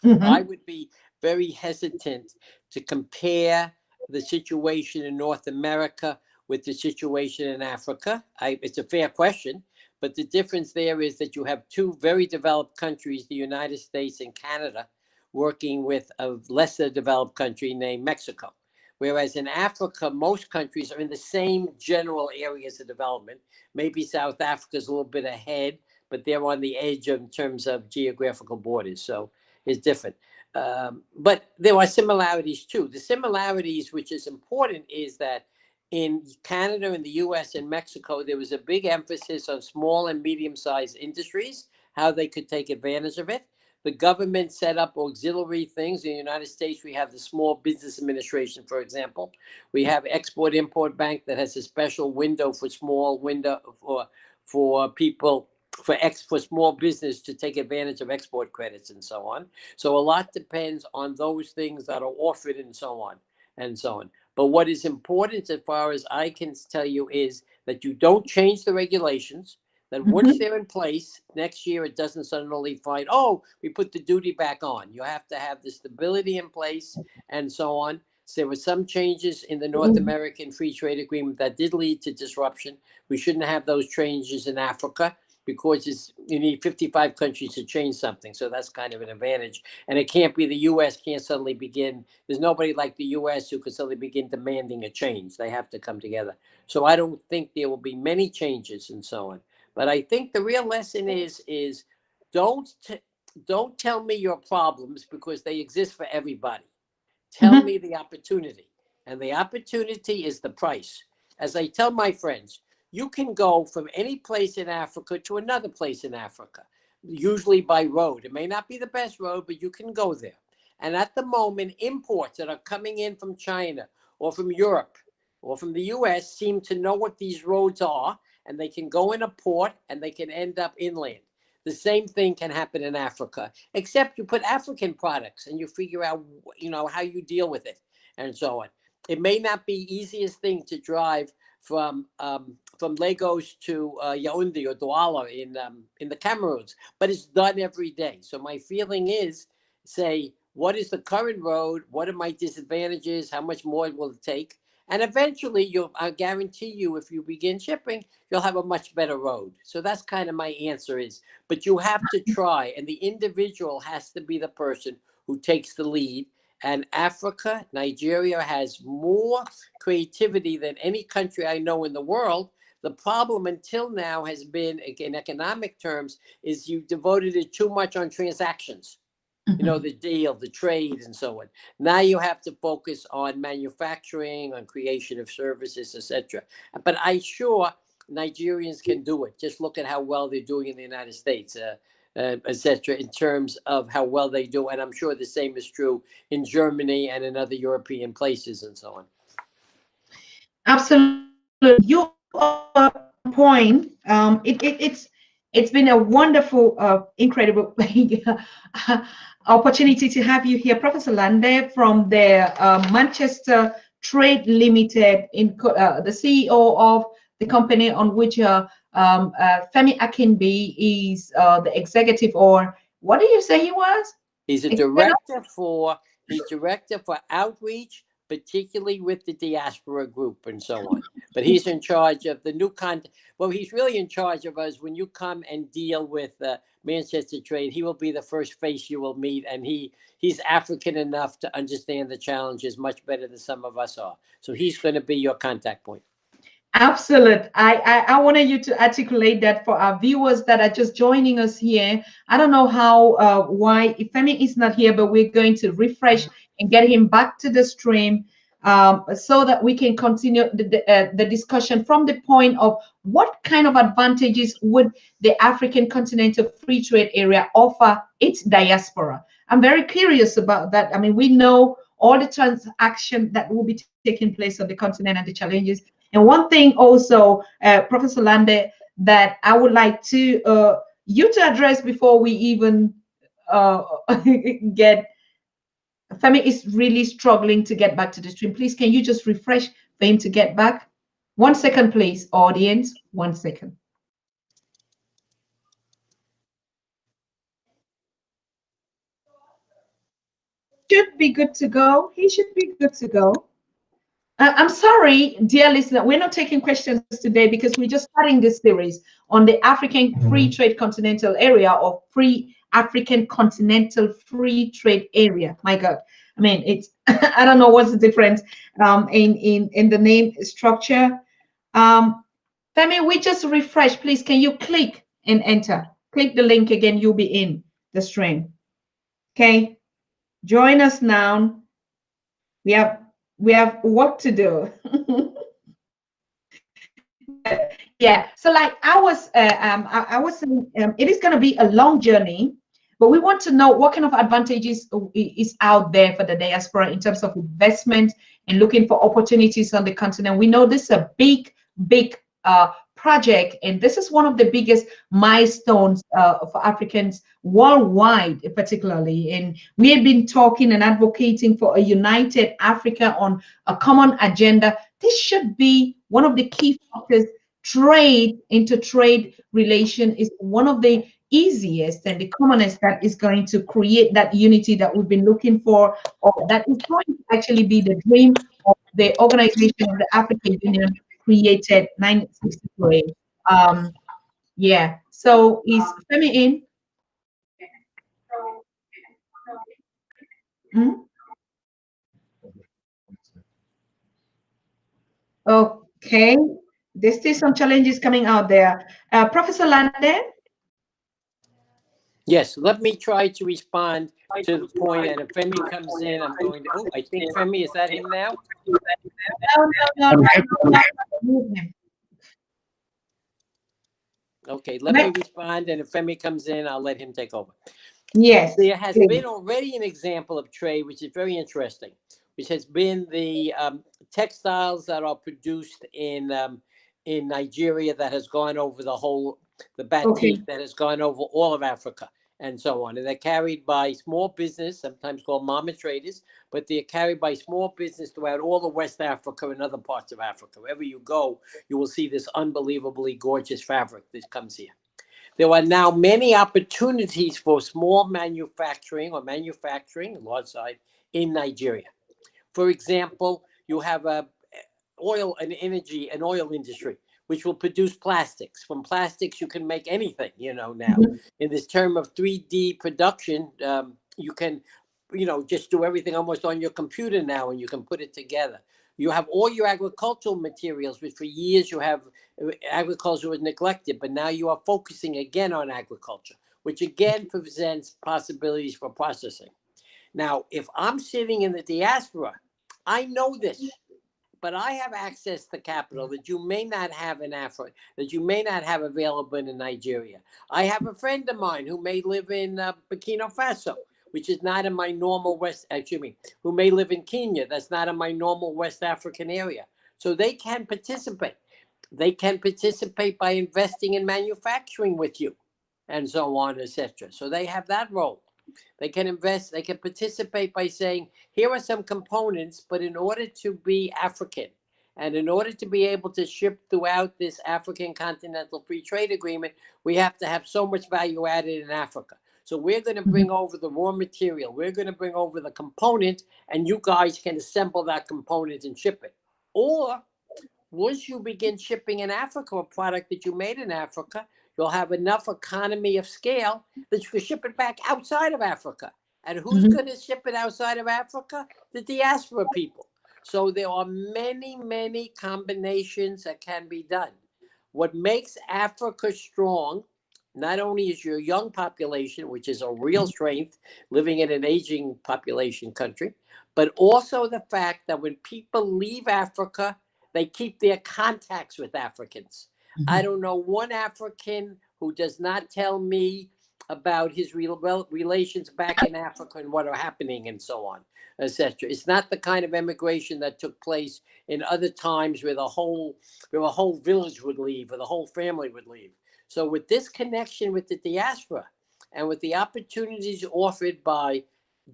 Mm-hmm. I would be very hesitant to compare the situation in North America with the situation in Africa. It's a fair question, but the difference there is that you have two very developed countries, the United States and Canada, working with a lesser developed country named Mexico. Whereas in Africa, most countries are in the same general areas of development. Maybe South Africa is a little bit ahead, but they're on the edge in terms of geographical borders. So it's different. But there are similarities too. The similarities, which is important, is that in Canada and the US and Mexico, there was a big emphasis on small and medium-sized industries, how they could take advantage of it. The government set up auxiliary things. In the United States, we have the Small Business Administration, for example. We have Export-Import Bank that has a special window for people, for small business to take advantage of export credits and so on. So a lot depends on those things that are offered and so on and so on. But what is important, as far as I can tell you, is that you don't change the regulations, that once they're in place, next year it doesn't suddenly find, oh, we put the duty back on. You have to have the stability in place and so on. So there were some changes in the North American Free Trade Agreement that did lead to disruption. We shouldn't have those changes in Africa, because you need 55 countries to change something. So that's kind of an advantage. And it can't be, the U.S. can't suddenly begin. There's nobody like the U.S. who could suddenly begin demanding a change. They have to come together. So I don't think there will be many changes and so on. But I think the real lesson is don't tell me your problems, because they exist for everybody. Tell me the opportunity. And the opportunity is the price. As I tell my friends, you can go from any place in Africa to another place in Africa, usually by road. It may not be the best road, but you can go there. And at the moment, imports that are coming in from China or from Europe or from the US seem to know what these roads are, and they can go in a port and they can end up inland. The same thing can happen in Africa, except you put African products and you figure out, how you deal with it and so on. It may not be easiest thing to drive from Lagos to Yaoundé or Douala in the Cameroons, but it's done every day. So my feeling is, say, what is the current road? What are my disadvantages? How much more will it take? And eventually, I guarantee you, if you begin shipping, you'll have a much better road. So that's kind of my answer is, but you have to try, and the individual has to be the person who takes the lead. And Africa, Nigeria has more creativity than any country I know in the world. The problem until now has been, in economic terms, is you've devoted it too much on transactions. The deal, the trade, and so on. Now you have to focus on manufacturing, on creation of services, etc. But I'm sure Nigerians can do it. Just look at how well they're doing in the United States, etc., in terms of how well they do. And I'm sure the same is true in Germany and in other European places and so on. Absolutely. You are on point. It's been a wonderful, incredible opportunity to have you here, Professor Lande, from the Manchester Trade Limited, the CEO of the company on which Femi Akinbi is the executive, or what did you say he was? He's a director for outreach, particularly with the Diaspora group and so on. But he's in charge of the new content. Well, he's really in charge of us. When you come and deal with Manchester Trade, he will be the first face you will meet. And he's African enough to understand the challenges much better than some of us are. So he's going to be your contact point. Absolute. I wanted you to articulate that for our viewers that are just joining us here. I don't know how why Femi is not here, but we're going to refresh and get him back to the stream so that we can continue the discussion from the point of what kind of advantages would the African Continental Free Trade Area offer its diaspora. I'm very curious about that. I mean, we know all the transaction that will be taking place on the continent and the challenges. And one thing also, Professor Lande, that I would like to you to address before we even get Femi is really struggling to get back to the stream. Please, can you just refresh for him to get back? 1 second, please, audience. 1 second. Should be good to go. He should be good to go. I'm sorry, dear listener, we're not taking questions today because we're just starting this series on the African Free Trade Continental Area or Free African Continental Free Trade Area. My God, I mean, it's I don't know what's the difference in the name structure. Femi, we just refresh. Please, can you click and enter? Click the link again. You'll be in the stream. Okay, join us now. We have work to do. Yeah, so like I was saying, it is going to be a long journey, but we want to know what kind of advantages is out there for the diaspora in terms of investment and looking for opportunities on the continent. We know this is a big project, and this is one of the biggest milestones for Africans worldwide, particularly. And we have been talking and advocating for a united Africa on a common agenda. This should be one of the key factors. Trade, intertrade relation is one of the easiest and the commonest that is going to create that unity that we've been looking for, or that is going to actually be the dream of the organization of the African Union created 1963. Yeah. So is Femi in? Hmm? Okay. There's still some challenges coming out there. Professor Lande? Yes, let me try to respond to the point, and if Femi comes in, I'm going to, I think Femi, is that him now? No. Okay, let me respond, and if Femi comes in, I'll let him take over. Yes. There has been already an example of trade, which is very interesting, which has been the textiles that are produced in Nigeria that has gone over the batik that has gone over all of Africa and so on. And they're carried by small business, sometimes called mama traders, but they're carried by small business throughout all of West Africa and other parts of Africa. Wherever you go, you will see this unbelievably gorgeous fabric that comes here. There are now many opportunities for small manufacturing or manufacturing, large side, in Nigeria. For example, you have an oil industry, which will produce plastics. From plastics, you can make anything, now. In this term of 3D production, you can, just do everything almost on your computer now, and you can put it together. You have all your agricultural materials, which for years agriculture was neglected, but now you are focusing again on agriculture, which again presents possibilities for processing. Now, if I'm sitting in the diaspora, I know this, but I have access to capital that you may not have in Africa, that you may not have available in Nigeria. I have a friend of mine who may live in Burkina Faso, which is not in my normal who may live in Kenya, that's not in my normal West African area. So they can participate. They can participate by investing in manufacturing with you and so on, etc. So they have that role. They can invest, they can participate by saying, here are some components, but in order to be African and in order to be able to ship throughout this African Continental Free Trade Agreement, we have to have so much value added in Africa. So we're going to bring over the raw material. We're going to bring over the component, and you guys can assemble that component and ship it. Or once you begin shipping in Africa a product that you made in Africa, you'll have enough economy of scale that you can ship it back outside of Africa. And who's going to ship it outside of Africa? The diaspora people. So there are many, many combinations that can be done. What makes Africa strong, not only is your young population, which is a real strength, living in an aging population country, but also the fact that when people leave Africa, they keep their contacts with Africans. I don't know one African who does not tell me about his relations back in Africa and what are happening and so on, etc. It's not the kind of immigration that took place in other times where a whole village would leave or the whole family would leave. So with this connection with the diaspora and with the opportunities offered by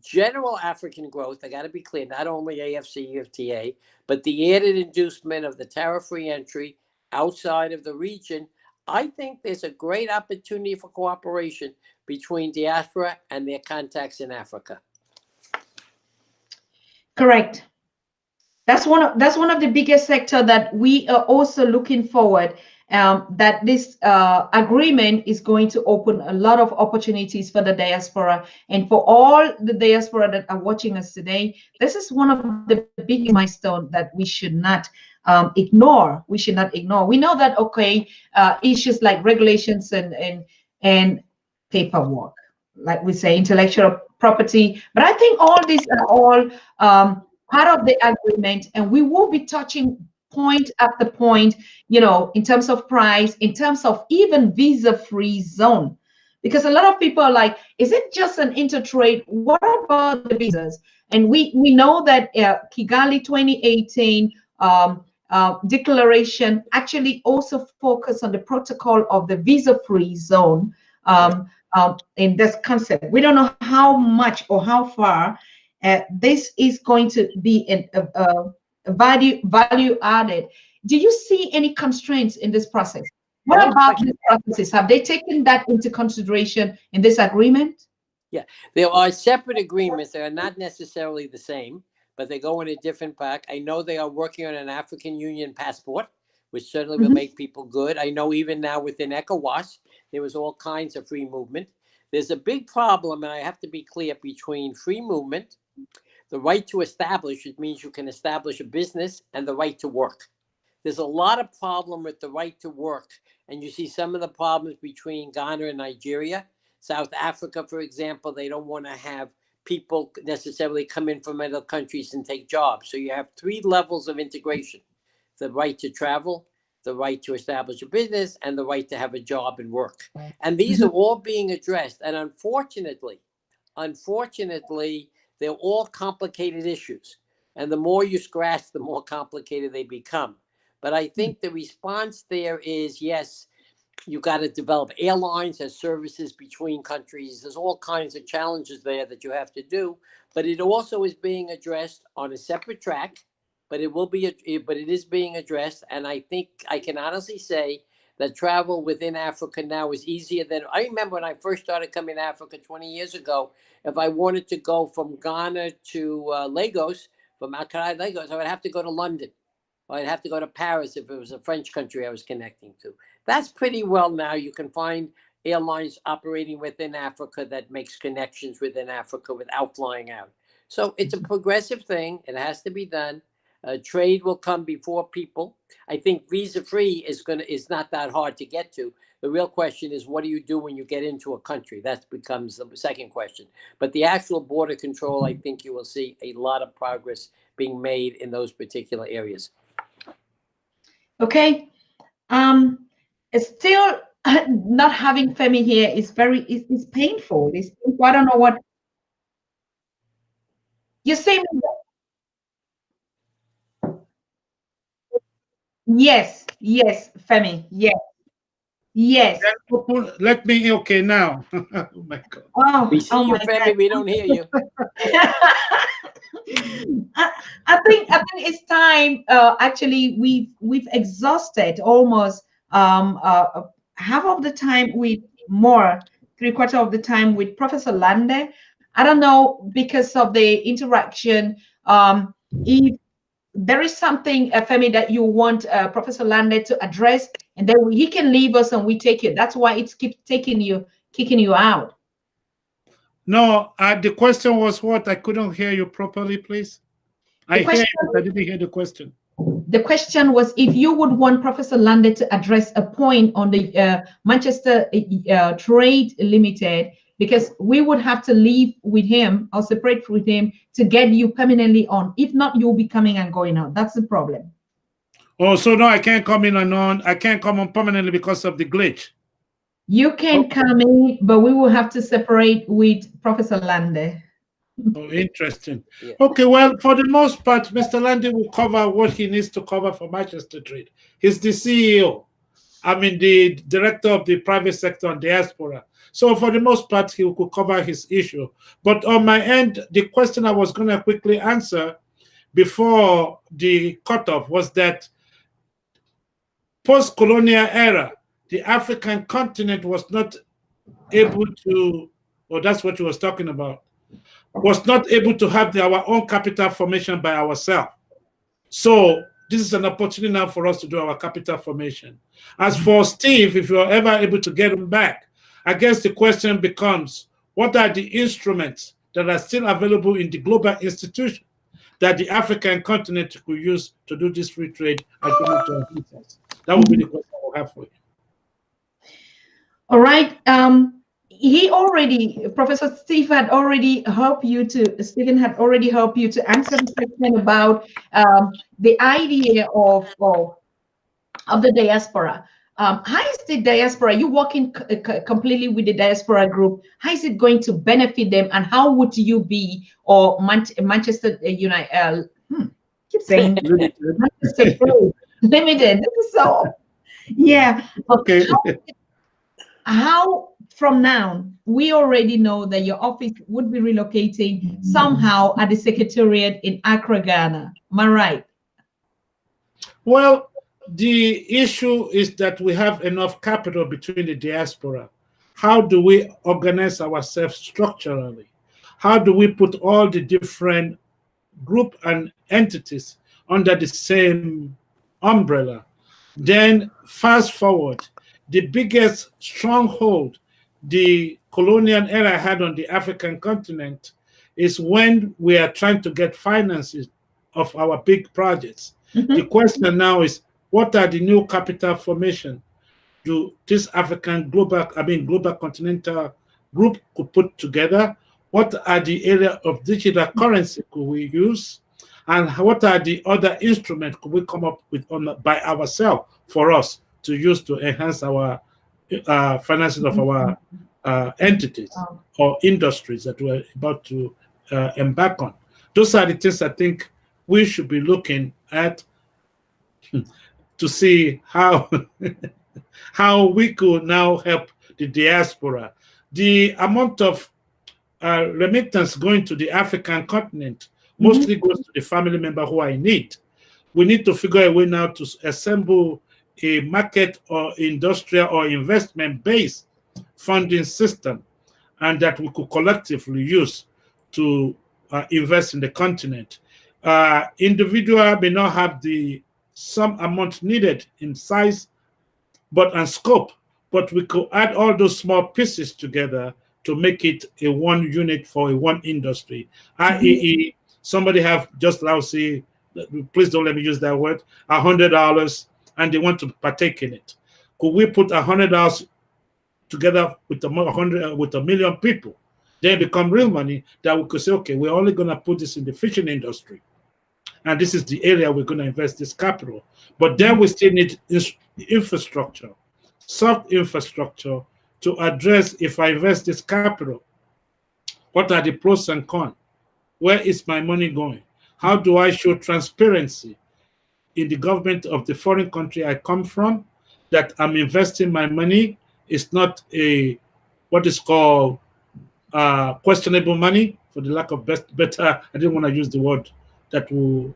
general African growth, I got to be clear, not only AfCFTA, but the added inducement of the tariff-free entry outside of the region, I think there's a great opportunity for cooperation between diaspora and their contacts in Africa. Correct. That's one of the biggest sector that we are also looking forward. That this agreement is going to open a lot of opportunities for the diaspora and for all the diaspora that are watching us today. This is one of the biggest milestones that we should not ignore. We should not ignore. We know that, okay, issues like regulations and paperwork, like we say, intellectual property, but I think all these are all part of the agreement, and we will be touching point after point, you know, in terms of price, in terms of even visa-free zone, because a lot of people are like, is it just an intertrade? What about the visas? And we know that Kigali 2018 declaration actually also focused on the protocol of the visa-free zone in this concept. We don't know how much or how far this is going to be a value added. Do you see any constraints in this process? What about these processes? Have they taken that into consideration in this agreement? Yeah, there are separate agreements. They are not necessarily the same, but they go in a different pack. I know they are working on an African Union passport, which certainly will make people good. I know even now within ECOWAS, there was all kinds of free movement. There's a big problem, and I have to be clear, between free movement, the right to establish, it means you can establish a business, and the right to work. There's a lot of problem with the right to work. And you see some of the problems between Ghana and Nigeria. South Africa, for example, they don't want to have people necessarily come in from other countries and take jobs. So you have 3 levels of integration: the right to travel, the right to establish a business, and the right to have a job and work. And these are all being addressed. And unfortunately, they're all complicated issues. And the more you scratch, the more complicated they become. But I think the response there is, yes, you got to develop airlines as services between countries. There's all kinds of challenges there that you have to do. But it also is being addressed on a separate track. But it is being addressed. And I think I can honestly say that travel within Africa now is easier than I remember when I first started coming to Africa 20 years ago. If I wanted to go from Ghana to Lagos, from Accra to Lagos, I would have to go to London. Or I'd have to go to Paris if it was a French country I was connecting to. That's pretty well now. You can find airlines operating within Africa that makes connections within Africa without flying out. So it's a progressive thing. It has to be done. Trade will come before people. I think visa-free is not that hard to get to. The real question is, what do you do when you get into a country? That becomes the second question. But the actual border control, I think you will see a lot of progress being made in those particular areas. Okay. It's still not having Femi here is it's painful. It's painful. I don't know what you say. Yes, Femi. Yes. Let me, okay, now. Oh my God. Oh, we see you, Femi. God. We don't hear you. I think it's time. Actually, we've exhausted almost half of the time with 3/4 of the time with Professor Lande. I don't know, because of the interaction. If there is something, Femi, that you want Professor Lande to address, and then he can leave us and we take it. That's why it's keep kicking you out. No, the question was what? I couldn't hear you properly, please. I didn't hear the question. The question was if you would want Professor Lande to address a point on the Manchester Trade Limited, because we would have to leave with him or separate with him to get you permanently on. If not, you'll be coming and going out. That's the problem. Oh, so no, I can't come in and on. I can't come on permanently because of the glitch. You can come in, but we will have to separate with Professor Lande. Oh, interesting. Yeah. Okay, well, for the most part, Mr. Lande will cover what he needs to cover for Manchester Trade. He's the CEO. I mean, the director of the private sector and diaspora. So for the most part, he could cover his issue. But on my end, the question I was going to quickly answer before the cutoff was that post-colonial era, the African continent was not able to, or that's what he was talking about, was not able to have our own capital formation by ourselves. So this is an opportunity now for us to do our capital formation. As for Steve, if you're ever able to get him back, I guess the question becomes, what are the instruments that are still available in the global institution that the African continent could use to do this free trade agreement? That would be the question we'll have for you. All right. Professor Steve had already helped you to, Stephen had already helped you to answer the question about the idea of the diaspora. How is the diaspora, you working completely with the diaspora group, how is it going to benefit them, and how would you be, or Manchester United, keep saying Manchester Limited, so yeah. Okay. How from now, we already know that your office would be relocating somehow at the Secretariat in Accra, Ghana. Am I right? Well, the issue is that we have enough capital between the diaspora. How do we organize ourselves structurally? How do we put all the different group and entities under the same umbrella? Then fast forward, the biggest stronghold the colonial era had on the African continent is when we are trying to get finances of our big projects. The question now is, what are the new capital formation do this African global continental group could put together? What are the area of digital currency could we use? And what are the other instruments could we come up with by ourselves for us to use to enhance our finances of our entities or industries that we're about to embark on? Those are the things I think we should be looking at to see how how we could now help the diaspora. The amount of remittance going to the African continent mostly goes to the family member who are in need. We need to figure a way now to assemble a market or industrial or investment-based funding system, and that we could collectively use to invest in the continent. Individual may not have the some amount needed in size and scope, but we could add all those small pieces together to make it a one unit for a one industry. i.e., somebody have, just now say, please don't let me use that word, $100, and they want to partake in it. Could we put $100 together with a million people? Then become real money that we could say, okay, we're only going to put this in the fishing industry, and this is the area we're going to invest this capital. But then we still need infrastructure, soft infrastructure, to address, if I invest this capital, what are the pros and cons? Where is my money going? How do I show transparency in the government of the foreign country I come from that I'm investing my money? It's not what is called questionable money, for the lack of better, I didn't want to use the word that will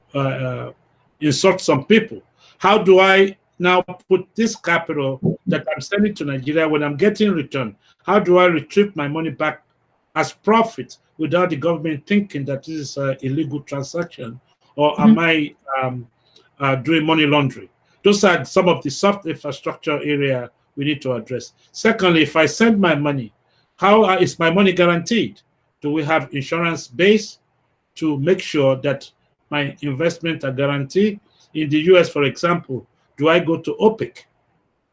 insult some people. How do I now put this capital that I'm sending to Nigeria, when I'm getting return, how do I retrieve my money back as profit without the government thinking that this is an illegal transaction, or am I doing money laundering? Those are some of the soft infrastructure area we need to address. Secondly, if I send my money, how is my money guaranteed? Do we have insurance base to make sure that my investment a guarantee? In the US, for example, do I go to OPIC,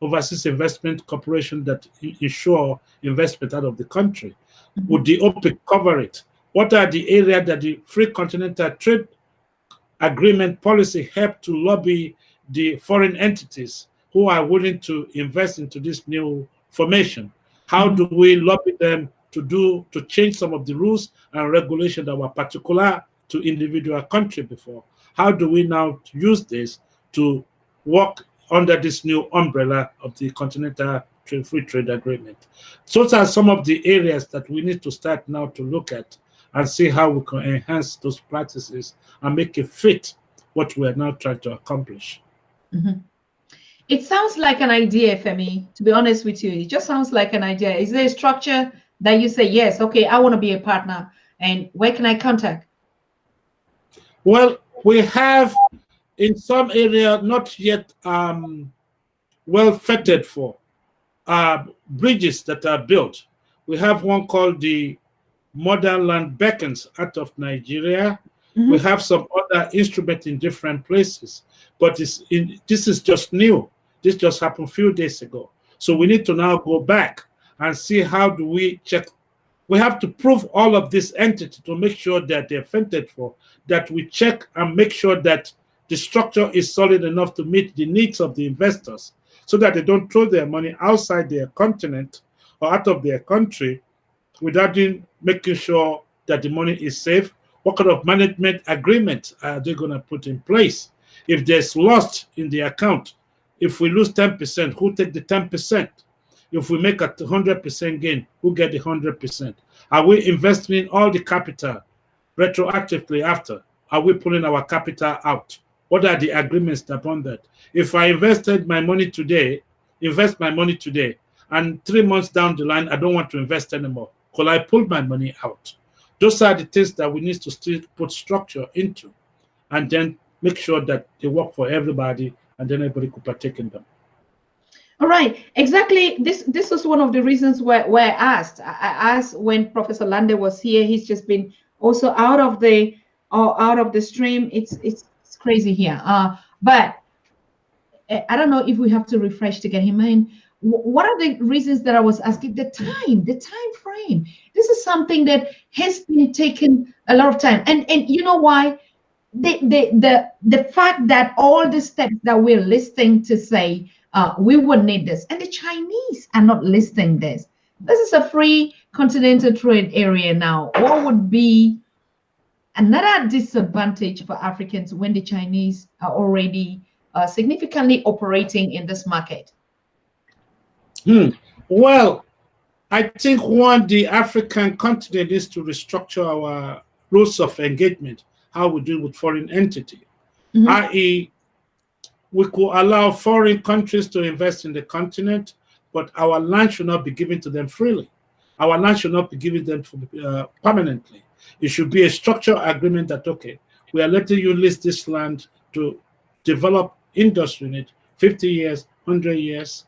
Overseas Investment Corporation, that ensure investment out of the country? Would the OPIC cover it? What are the areas that the Free Continental Trade Agreement policy help to lobby the foreign entities who are willing to invest into this new formation? How do we lobby them to change some of the rules and regulations that were particular to individual country before? How do we now use this to work under this new umbrella of the Continental Free Trade Agreement? Those are some of the areas that we need to start now to look at and see how we can enhance those practices and make it fit what we are now trying to accomplish. It sounds like an idea, Femi, to be honest with you. It just sounds like an idea. Is there a structure that you say, yes, okay, I want to be a partner, and where can I contact? Well, we have in some area not yet well vetted for bridges that are built. We have one called the Motherland Beckons out of Nigeria. We have some other instruments in different places, but this is just new. This just happened a few days ago. So we need to now go back and see how do we check. We have to prove all of this entity to make sure that they're vetted for, that we check and make sure that the structure is solid enough to meet the needs of the investors so that they don't throw their money outside their continent or out of their country without making sure that the money is safe. What kind of management agreement are they going to put in place? If there's loss in the account, if we lose 10%, who take the 10%? If we make a 100% gain, who get the 100%? Are we investing in all the capital retroactively after? Are we pulling our capital out? What are the agreements upon that? If I invest my money today, and 3 months down the line, I don't want to invest anymore, could I pull my money out? Those are the things that we need to still put structure into, and then make sure that they work for everybody, and then everybody could partake in them. All right, exactly. This was one of the reasons where I asked when Professor Lande was here. He's just been also out of the stream. It's crazy here. But I don't know if we have to refresh to get him in. What are the reasons that I was asking? The time frame. This is something that has been taking a lot of time, and you know why? The fact that all the steps that we're listing to say we would need this, and the Chinese are not listing this. This is a free continental trade area now. What would be another disadvantage for Africans when the Chinese are already significantly operating in this market? Well, I think the African continent is to restructure our rules of engagement, how we deal with foreign entity, i.e., we could allow foreign countries to invest in the continent, but our land should not be given to them freely. Our land should not be given them permanently. It should be a structural agreement that, okay, we are letting you list this land to develop industry in it, 50 years, 100 years,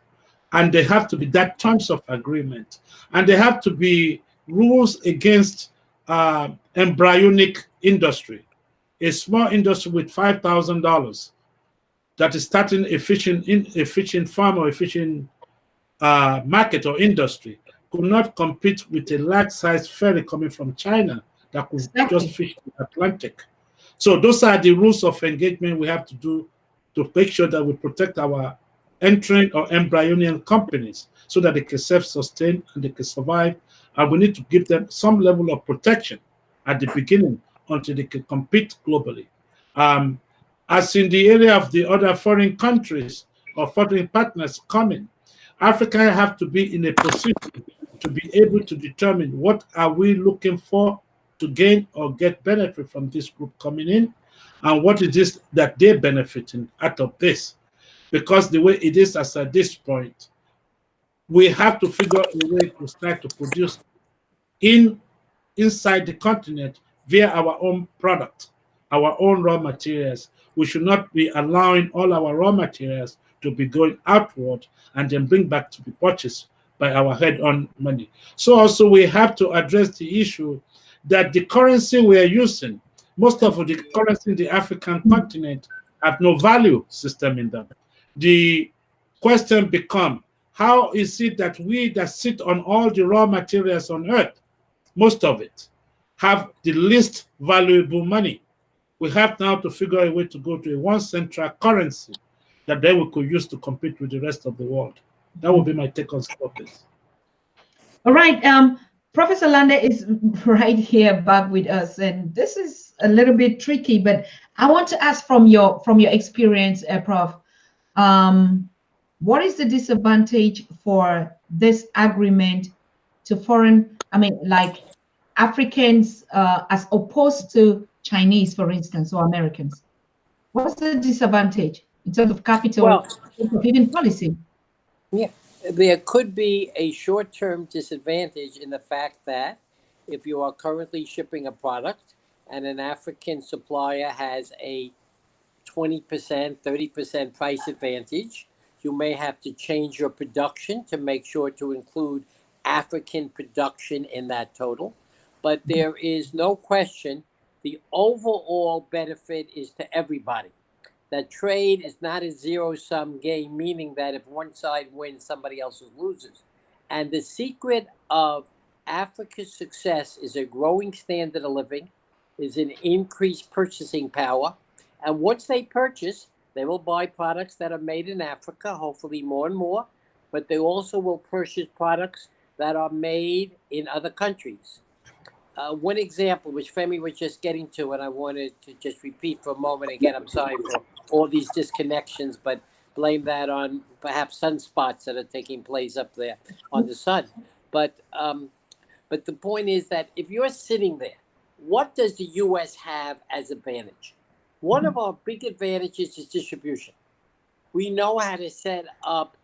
and they have to be that terms of agreement. And they have to be rules against embryonic industry. A small industry with $5,000 that is starting efficient farm or efficient market or industry could not compete with a large-sized ferry coming from China that could just fish the Atlantic. So those are the rules of engagement we have to do to make sure that we protect our entering or embryonic companies so that they can self-sustain and they can survive. And we need to give them some level of protection at the beginning until they can compete globally. As in the area of the other foreign countries or foreign partners coming, Africa have to be in a position to be able to determine what are we looking for to gain or get benefit from this group coming in, and what it is that they're benefiting out of this. Because the way it is as at this point, we have to figure a way to start to produce inside the continent via our own product, our own raw materials. We should not be allowing all our raw materials to be going outward and then bring back to be purchased by our head-on money. So also we have to address the issue that the currency we are using most of the currency in the African continent have no value system in them. The question becomes, how is it that we that sit on all the raw materials on earth, most of it, have the least valuable money? We have now to figure a way to go to a one central currency that then we could use to compete with the rest of the world. That would be my take on some of this. All right. Professor Lande is right here back with us, and this is a little bit tricky, but I want to ask from your experience, Prof. What is the disadvantage for this agreement to foreign, like Africans, as opposed to Chinese, for instance, or Americans? What's the disadvantage in terms of capital, even policy? Yeah, there could be a short-term disadvantage in the fact that if you are currently shipping a product and an African supplier has a 20%, 30% price advantage, you may have to change your production to make sure to include African production in that total. But there is no question the overall benefit is to everybody. That trade is not a zero-sum game, meaning that if one side wins, somebody else loses. And the secret of Africa's success is a growing standard of living, is an increased purchasing power. And once they purchase, they will buy products that are made in Africa, hopefully more and more, but they also will purchase products that are made in other countries. One example, which Femi was just getting to, and I wanted to just repeat for a moment again, I'm sorry for all these disconnections, but blame that on perhaps sunspots that are taking place up there on the sun. But the point is that if you're sitting there, what does the U.S. have as advantage? One of our big advantages is distribution. We know how to set up.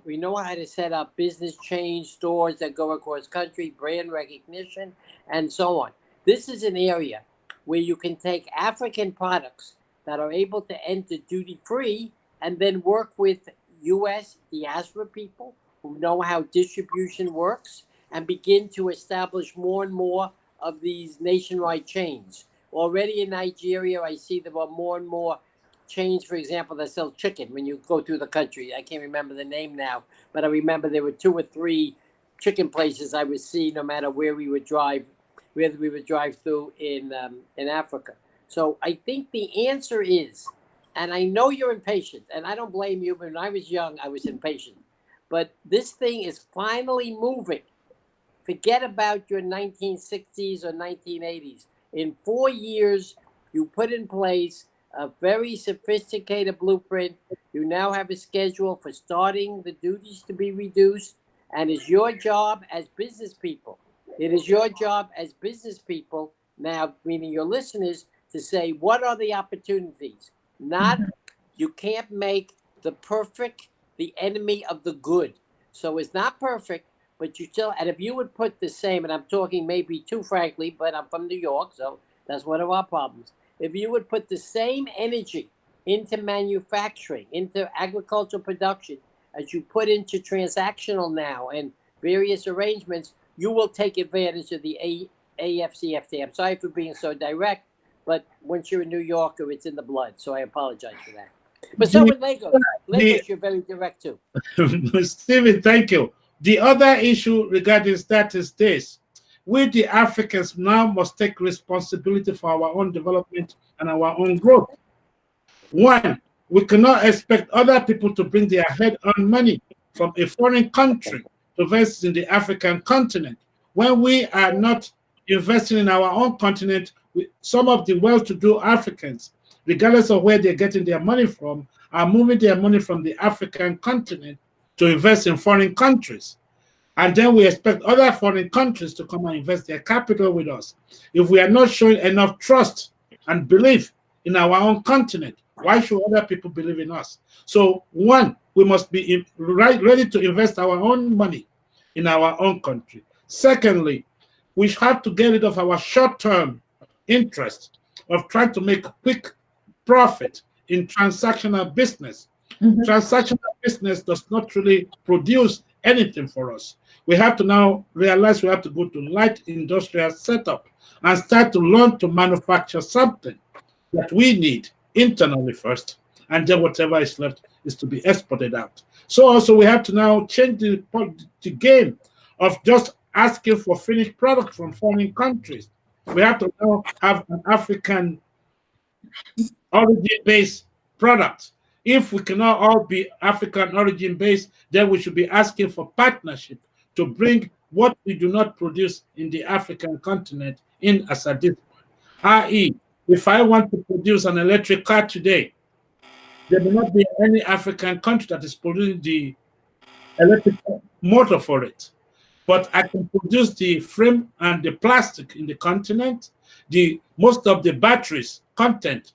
We know how to set up business chain stores that go across country, brand recognition, and so on. This is an area where you can take African products that are able to enter duty-free and then work with U.S. diaspora people who know how distribution works and begin to establish more and more of these nationwide chains. Already in Nigeria, I see there are more and more chains, for example, that sell chicken when you go through the country. I can't remember the name now, but I remember there were 2 or 3 chicken places I would see no matter where we would drive, whether we would drive through in Africa. So I think the answer is, and I know you're impatient, and I don't blame you, but when I was young, I was impatient. But this thing is finally moving. Forget about your 1960s or 1980s. In 4 years, you put in place a very sophisticated blueprint. You now have a schedule for starting the duties to be reduced. And it's your job as business people. It is your job as business people, now meaning your listeners, to say, what are the opportunities? Not, you can't make the perfect the enemy of the good. So it's not perfect, but you still, and if you would put the same, and I'm talking maybe too frankly, but I'm from New York, so that's one of our problems. If you would put the same energy into manufacturing, into agricultural production, as you put into transactional now and various arrangements, you will take advantage of the AfCFTA. I'm sorry for being so direct, but once you're a New Yorker, it's in the blood, so I apologize for that. But so with Lagos. Lagos, you're very direct too. Stephen, thank you. The other issue regarding that is this. We, the Africans, now must take responsibility for our own development and our own growth. One, we cannot expect other people to bring their head-on money from a foreign country to invest in the African continent. When we are not investing in our own continent, some of the well-to-do Africans, regardless of where they're getting their money from, are moving their money from the African continent to invest in foreign countries. And then we expect other foreign countries to come and invest their capital with us. If we are not showing enough trust and belief in our own continent, why should other people believe in us? So one, we must be ready to invest our own money in our own country. Secondly, we have to get rid of our short-term interest of trying to make quick profit in transactional business. Transactional business does not really produce anything for us. We have to now realize we have to go to light industrial setup and start to learn to manufacture something that we need internally first, and then whatever is left is to be exported out. So also we have to now change the game of just asking for finished product from foreign countries. We have to now have an African origin-based product. If we cannot all be African origin-based, then we should be asking for partnership to bring what we do not produce in the African continent in as a diaspora. I.e., if I want to produce an electric car today, there may not be any African country that is producing the electric motor for it. But I can produce the frame and the plastic in the continent, most of the batteries content,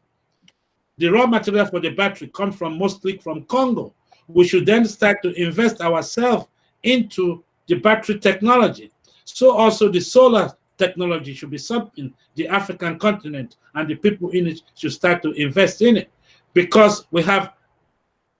the raw material for the battery comes mostly from Congo. We should then start to invest ourselves into the battery technology. So also the solar technology should be something the African continent and the people in it should start to invest in it, because we have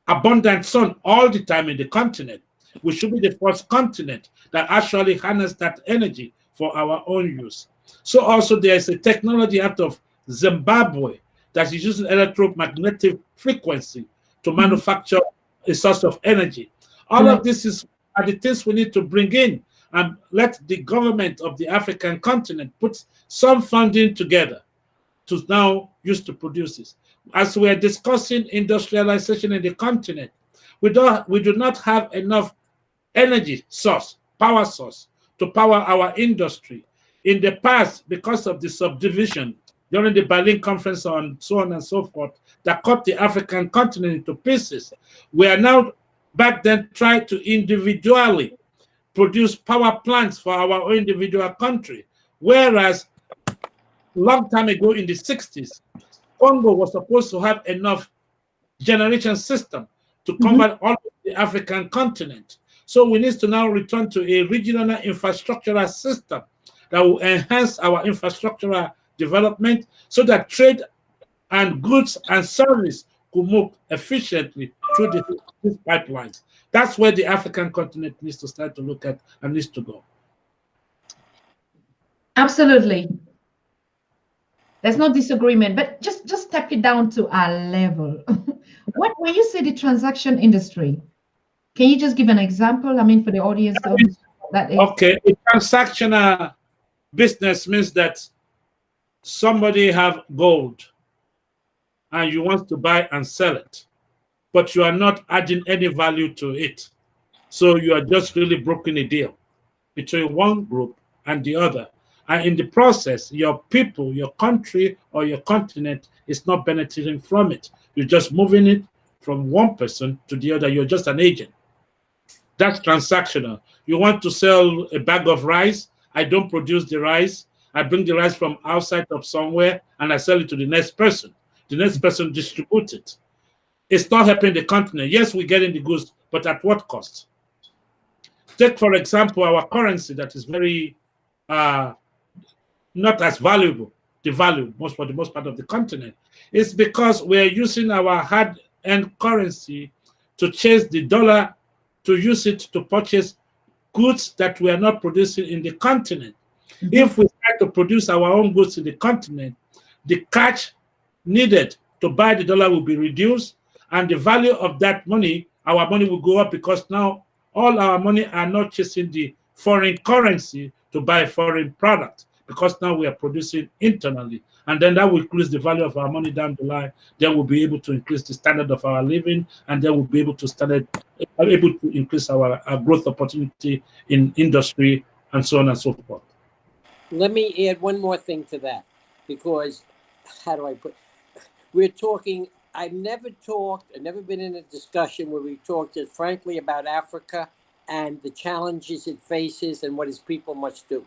abundant sun all the time in the continent. We should be the first continent that actually harness that energy for our own use. So also there is a technology out of Zimbabwe that is using electromagnetic frequency to manufacture a source of energy. All of this are the things we need to bring in and let the government of the African continent put some funding together to now use to produce this. As we are discussing industrialization in the continent, we do not have enough energy source, power source, to power our industry. In the past, because of the subdivision during the Berlin Conference on so on and so forth, that cut the African continent into pieces, we are now back then trying to individually produce power plants for our individual country. Whereas long time ago in the 60s, Congo was supposed to have enough generation system to cover all of the African continent. So we need to now return to a regional infrastructural system that will enhance our infrastructural development so that trade and goods and service could move efficiently through these pipelines. That's where the African continent needs to start to look at and needs to go. Absolutely. There's no disagreement, but just step it down to our level. When you say the transaction industry, can you just give an example? I mean, for the audience, that is. Okay, a transactional business means that somebody have gold and you want to buy and sell it, but you are not adding any value to it. So you are just really broking a deal between one group and the other. And in the process, your people, your country, or your continent is not benefiting from it. You're just moving it from one person to the other. You're just an agent. That's transactional. You want to sell a bag of rice. I don't produce the rice. I bring the rice from outside of somewhere and I sell it to the next person. The next person distributes it. It's not helping the continent. Yes, we're getting the goods, but at what cost? Take, for example, our currency that is very not as valuable, devalued for the most part of the continent. It's because we're using our hard-earned currency to chase the dollar, to use it to purchase goods that we are not producing in the continent. If we start to produce our own goods in the continent, the cash needed to buy the dollar will be reduced, and the value of that money, our money will go up, because now all our money are not chasing the foreign currency to buy foreign products, because now we are producing internally, and then that will increase the value of our money down the line. Then we'll be able to increase the standard of our living, and then we'll be able to increase our growth opportunity in industry and so on and so forth. Let me add one more thing to that, because how do I put? We're talking. I've never been in a discussion where we've talked just frankly about Africa and the challenges it faces and what its people must do.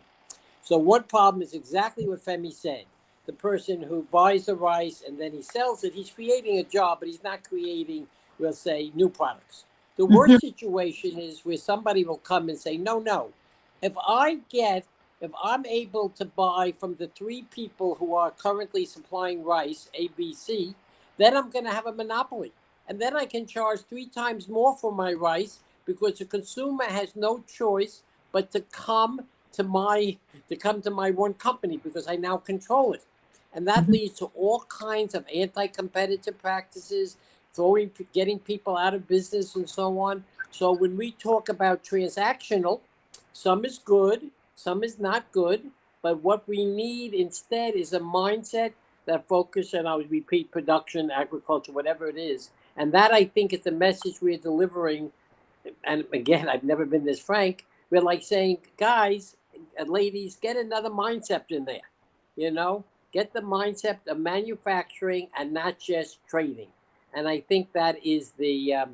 So one problem is exactly what Femi said. The person who buys the rice and then he sells it, he's creating a job, but he's not creating, we'll say, new products. The worst situation is where somebody will come and say, no, if I'm able to buy from the 3 people who are currently supplying rice, ABC, then I'm going to have a monopoly. And then I can charge 3 times more for my rice, because the consumer has no choice but to come to come to my one company because I now control it. And that leads to all kinds of anti-competitive practices, getting people out of business and so on. So when we talk about transactional, some is good, some is not good, but what we need instead is a mindset that focuses on, I would repeat, production, agriculture, whatever it is. And that, I think, is the message we're delivering. And again, I've never been this frank. We're like saying, guys and ladies, get another mindset in there, get the mindset of manufacturing and not just trading. And I think that is the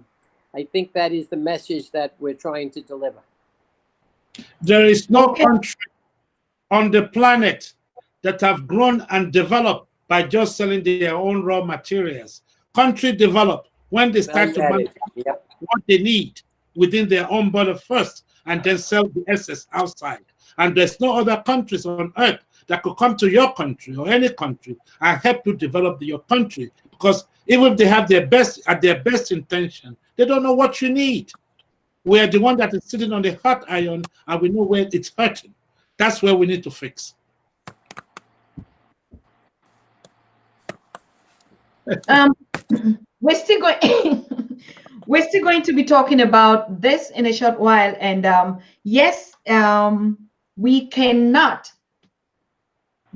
message that we're trying to deliver. There is no country on the planet that have grown and developed by just selling their own raw materials. Country develop when they start to manufacture what they need within their own border first, and then sell the excess outside. And there's no other countries on earth that could come to your country or any country and help you develop your country, because even if they have their best intention, they don't know what you need. We are the one that is sitting on the hot iron, and we know where it's hurting. That's where we need to fix. We're still going to be talking about this in a short while, and yes, we cannot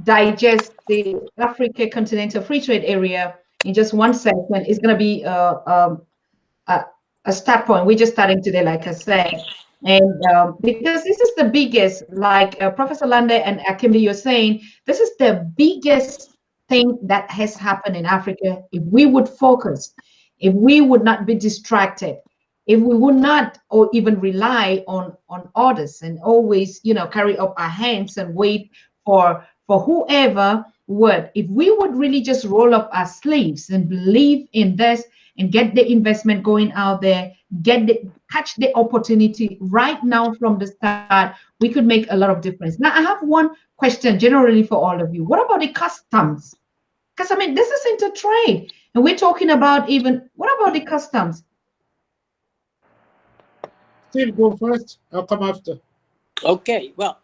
digest the Africa Continental Free Trade Area in just one segment. It's going to be a start point. We're just starting today, like I said, and because this is the biggest, like Professor Lande and Akinbi, you're saying, this is the biggest thing that has happened in Africa. If we would focus, if we would not be distracted, if we would not or even rely on others and always, carry up our hands and wait for whoever would, if we would really just roll up our sleeves and believe in this and get the investment going out there, catch the opportunity right now from the start, we could make a lot of difference. Now, I have one question generally for all of you. What about the customs? Because, this is intertrade, and we're talking about what about the customs? Steve, go first. I'll come after. Okay, well,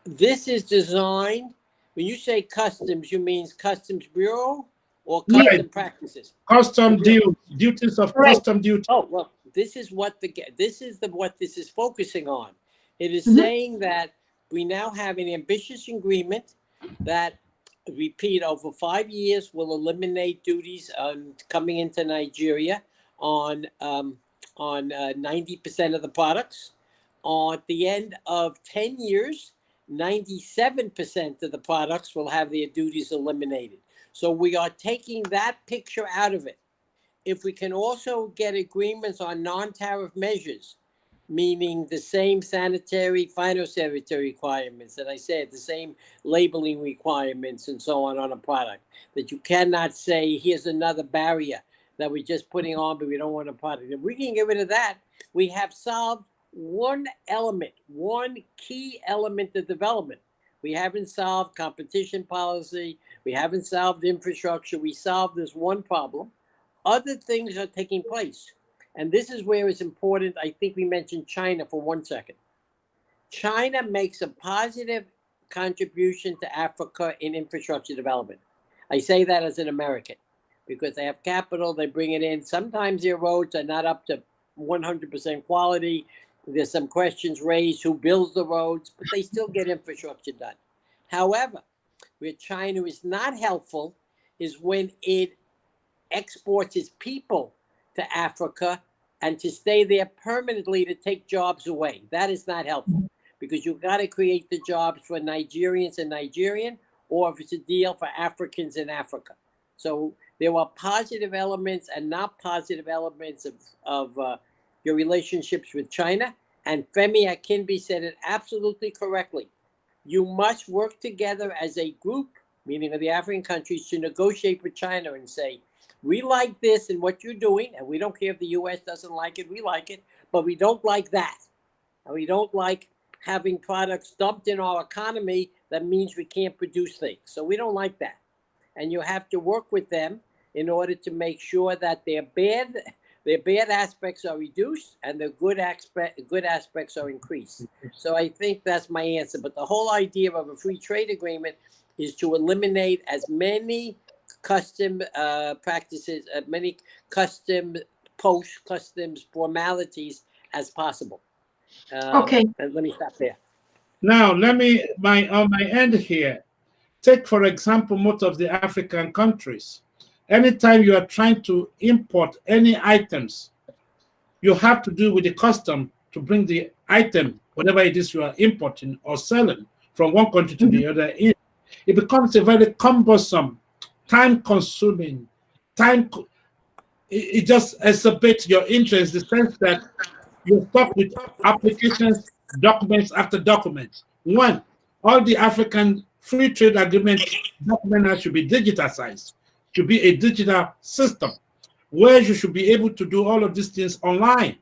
this is designed, when you say customs, you mean Customs Bureau or custom practices? Custom duties of custom duty. Oh, well, this is what this is focusing on. It is saying that we now have an ambitious agreement that, repeat, over 5 years will eliminate duties on coming into Nigeria on 90% of the products. At the end of 10 years, 97% of the products will have their duties eliminated. So we are taking that picture out of it. If we can also get agreements on non-tariff measures, meaning the same sanitary, phytosanitary requirements that I said, the same labeling requirements and so on a product, that you cannot say, here's another barrier that we're just putting on, but we don't want a product. If we can get rid of that, we have solved one key element of development. We haven't solved competition policy. We haven't solved infrastructure. We solved this one problem. Other things are taking place. And this is where it's important. I think we mentioned China for 1 second. China makes a positive contribution to Africa in infrastructure development. I say that as an American because they have capital, they bring it in. Sometimes their roads are not up to 100% quality. There's some questions raised, who builds the roads, but they still get infrastructure done. However, where China is not helpful is when it exports its people to Africa and to stay there permanently to take jobs away. That is not helpful because you've got to create the jobs for Nigerians in Nigeria, or if it's a deal for Africans in Africa. So there are positive elements and not positive elements of your relationships with China. And Femi Akinbi said it absolutely correctly. You must work together as a group, meaning of the African countries, to negotiate with China and say, we like this and what you're doing, and we don't care if the U.S. doesn't like it, we like it, but we don't like that. And we don't like having products dumped in our economy that means we can't produce things. So we don't like that. And you have to work with them in order to make sure that their bad Their bad aspects are reduced and the good aspects are increased. So I think that's my answer. But the whole idea of a free trade agreement is to eliminate as many custom practices, many customs formalities as possible. Okay. And let me stop there. Now, on my end here, take for example most of the African countries. Anytime you are trying to import any items, you have to do with the custom to bring the item, whatever it is you are importing or selling, from one country to the other. It becomes a very cumbersome, time-consuming, it just exacerbates your interest in the sense that you're stuck with applications, documents after documents. One, all the African free trade agreement documents should be digitized, should be a digital system where you should be able to do all of these things online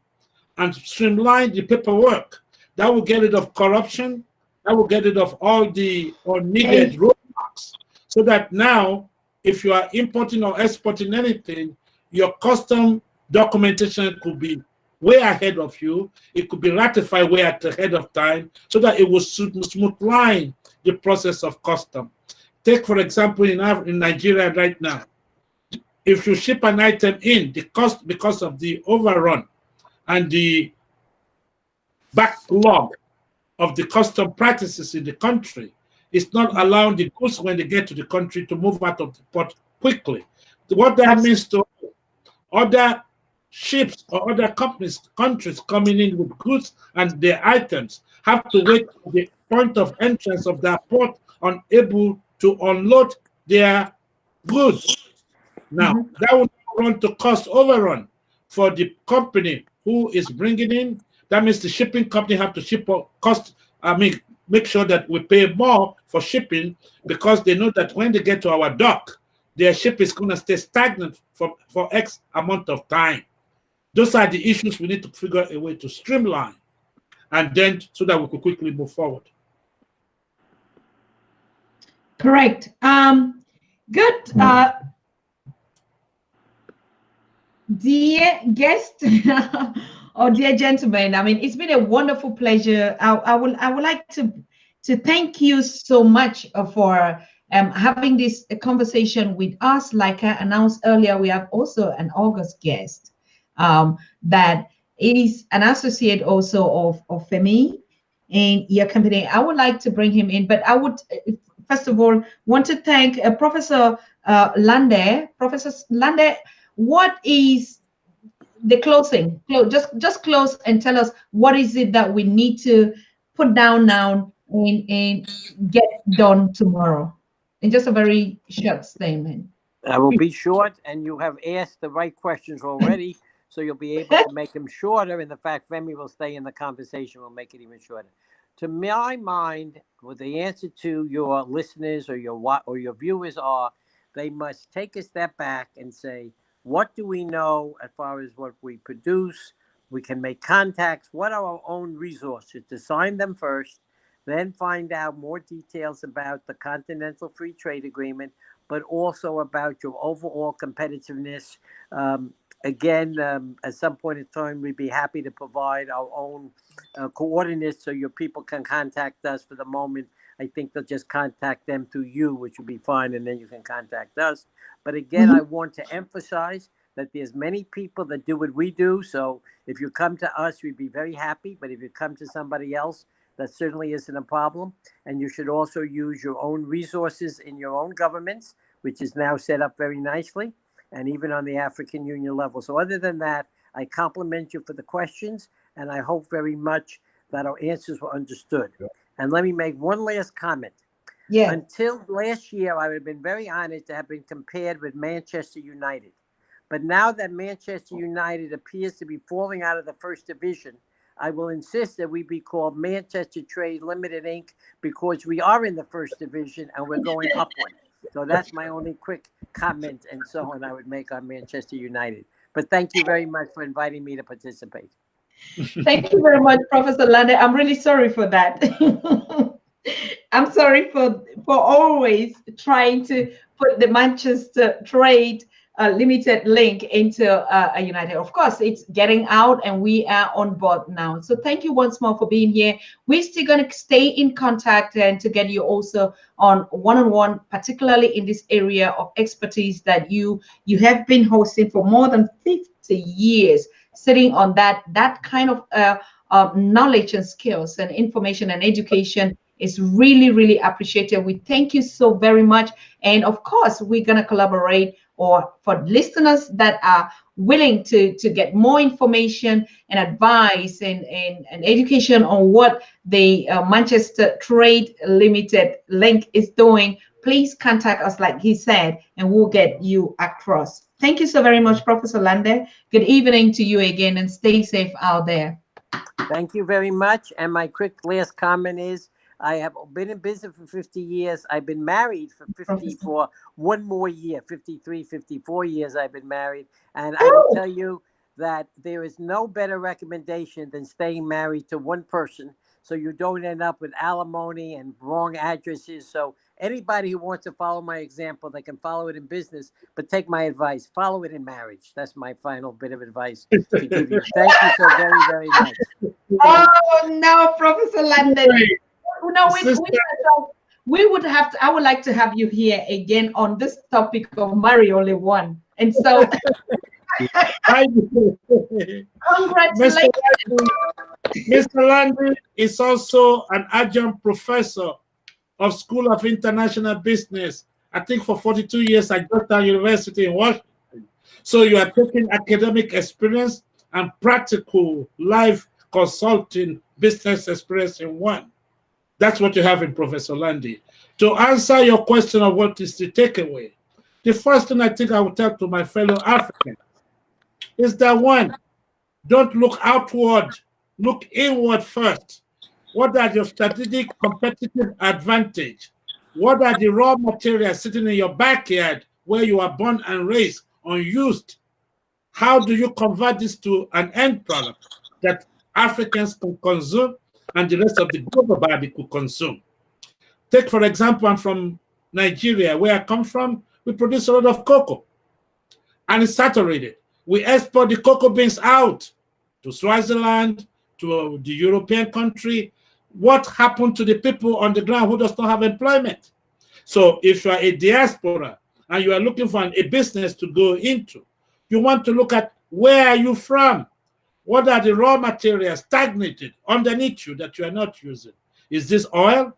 and streamline the paperwork. That will get rid of corruption. That will get rid of all the unneeded roadblocks. So that now, if you are importing or exporting anything, your custom documentation could be way ahead of you. It could be ratified way ahead of time so that it will smoothline the process of custom. Take, for example, in Nigeria right now, if you ship an item in, the cost, because of the overrun and the backlog of the custom practices in the country, it's not allowing the goods when they get to the country to move out of the port quickly. What that means to other ships or other countries coming in with goods and their items have to wait for the point of entrance of their port unable to unload their goods. Now, that will run to cost overrun for the company who is bringing in. That means the shipping company have to make sure that we pay more for shipping because they know that when they get to our dock, their ship is going to stay stagnant for X amount of time. Those are the issues we need to figure a way to streamline, and then so that we could quickly move forward. Correct. Good. Dear guest or dear gentlemen, I mean, it's been a wonderful pleasure. I would like to thank you so much for having this conversation with us. Like I announced earlier, we have also an August guest that is an associate also of Femi in your company. I would like to bring him in, but I would first of all want to thank Professor Lande. Professor Lande, what is the closing? Just close and tell us what is it that we need to put down now and get done tomorrow. In just a very short statement. I will be short, and you have asked the right questions already, so you'll be able to make them shorter. And the fact Femi will stay in the conversation will make it even shorter. To my mind, what the answer to your listeners or your viewers are, they must take a step back and say, what do we know as far as what we produce? We can make contacts. What are our own resources? Design them first, then find out more details about the Continental Free Trade Agreement, but also about your overall competitiveness. At some point in time, we'd be happy to provide our own coordinates so your people can contact us. For the moment, I think they'll just contact them through you, which would be fine, and then you can contact us. But again, I want to emphasize that there's many people that do what we do. So if you come to us, we'd be very happy. But if you come to somebody else, that certainly isn't a problem. And you should also use your own resources in your own governments, which is now set up very nicely, and even on the African Union level. So other than that, I compliment you for the questions, and I hope very much that our answers were understood. And let me make one last comment. Yeah. Until last year, I would have been very honored to have been compared with Manchester United. But now that Manchester United appears to be falling out of the first division, I will insist that we be called Manchester Trade Limited, Inc., because we are in the first division and we're going upward. So that's my only quick comment and so on I would make on Manchester United. But thank you very much for inviting me to participate. Thank you very much, Professor Lande. I'm really sorry for that. I'm sorry for always trying to put the Manchester trade limited link into a United. Of course, it's getting out and we are on board now. So thank you once more for being here. We're still going to stay in contact and to get you also on one-on-one, particularly in this area of expertise that you have been hosting for more than 50 years, sitting on that kind of knowledge and skills and information and education is really, really appreciated. We thank you so very much. And of course, we're going to collaborate, or for listeners that are willing to get more information and advice and education on what the Manchester Trade Limited link is doing, please contact us, like he said, and we'll get you across. Thank you so very much, Professor Lande. Good evening to you again, and stay safe out there. Thank you very much. And my quick last comment is, I have been in business for 50 years. I've been married for 54, one more year, 53, 54 years I've been married. And I will tell you that there is no better recommendation than staying married to one person, so you don't end up with alimony and wrong addresses. So anybody who wants to follow my example, they can follow it in business, but take my advice, follow it in marriage. That's my final bit of advice to give you. Thank you so very, very much. Oh, no, Professor Lande. No, we would have to. I would like to have you here again on this topic of marry only one. And so, congratulations. Mr. Lande is also an adjunct professor of School of International Business, I think for 42 years at Georgetown University in Washington. So you are taking academic experience and practical life consulting business experience in one. That's what you have in Professor Lande. To answer your question of what is the takeaway, the first thing I think I will tell to my fellow Africans is that one, don't look outward, look inward first. What are your strategic competitive advantage? What are the raw materials sitting in your backyard where you are born and raised, unused? How do you convert this to an end product that Africans can consume and the rest of the global body could consume? Take, for example, I'm from Nigeria, where I come from. We produce a lot of cocoa, and it's saturated. We export the cocoa beans out to Swaziland, to the European country. What happened to the people on the ground who does not have employment? So if you are a diaspora and you are looking for a business to go into, you want to look at where are you from? What are the raw materials stagnated underneath you that you are not using? Is this oil?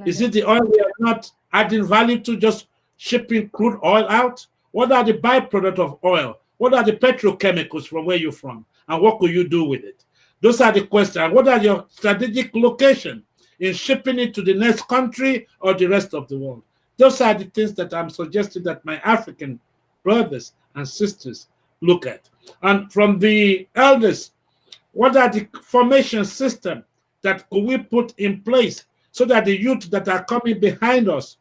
Is it the oil we are not adding value to, just shipping crude oil out? What are the byproducts of oil? What are the petrochemicals from where you're from? And what could you do with it? Those are the questions. What are your strategic location in shipping it to the next country or the rest of the world? Those are the things that I'm suggesting that my African brothers and sisters look at. And from the elders, what are the formation system that could we put in place so that the youth that are coming behind us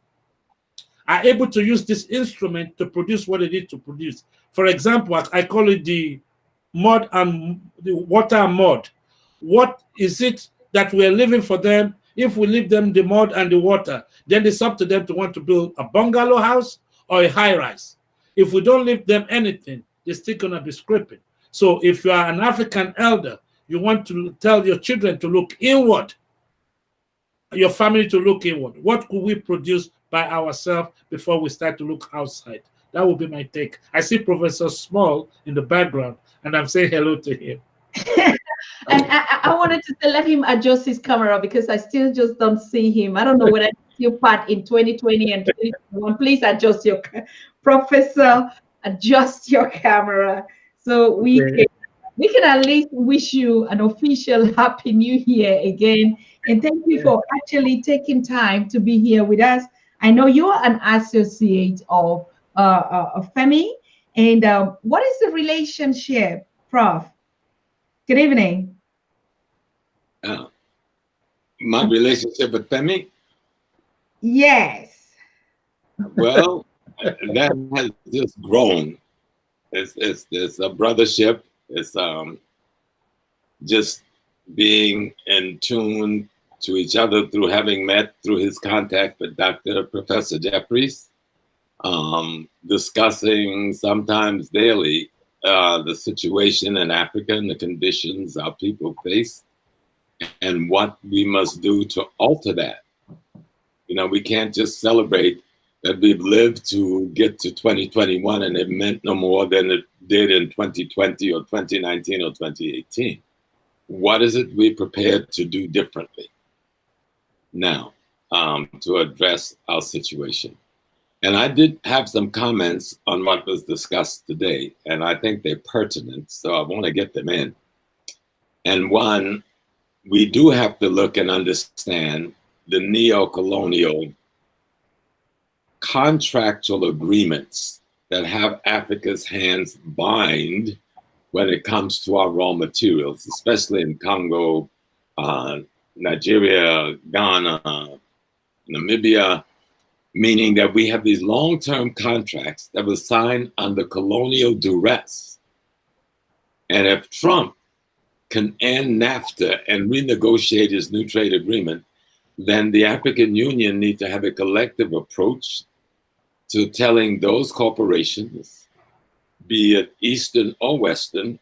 are able to use this instrument to produce what they need to produce? For example, I call it the mud and the water and mud. What is it that we are leaving for them? If we leave them the mud and the water, then it's up to them to want to build a bungalow house or a high rise. If we don't leave them anything, they're still going to be scraping. So if you are an African elder, you want to tell your children to look inward, your family to look inward. What could we produce by ourselves before we start to look outside? That would be my take. I see Professor Small in the background, and I'm saying hello to him. And I wanted to let him adjust his camera because I still just don't see him. I don't know whether you part in 2020 and 2021. Please adjust your Professor, adjust your camera so we can at least wish you an official Happy New Year again. And thank you for actually taking time to be here with us. I know you are an associate of Femi. And what is the relationship, Prof? Good evening. My relationship with Femi? Yes. Well, that has just grown. It's a brothership. It's just being in tune to each other through having met through his contact with Professor Jeffries. discussing sometimes daily the situation in Africa and the conditions our people face and what we must do to alter that. You know, we can't just celebrate that we've lived to get to 2021 and it meant no more than it did in 2020 or 2019 or 2018. What is it we're prepared to do differently now to address our situation? And I did have some comments on what was discussed today, and I think they're pertinent, so I want to get them in. And one, we do have to look and understand the neo-colonial contractual agreements that have Africa's hands bind when it comes to our raw materials, especially in Congo, Nigeria, Ghana, Namibia, meaning that we have these long-term contracts that were signed under colonial duress. And if Trump can end NAFTA and renegotiate his new trade agreement, then the African Union need to have a collective approach to telling those corporations, be it Eastern or Western,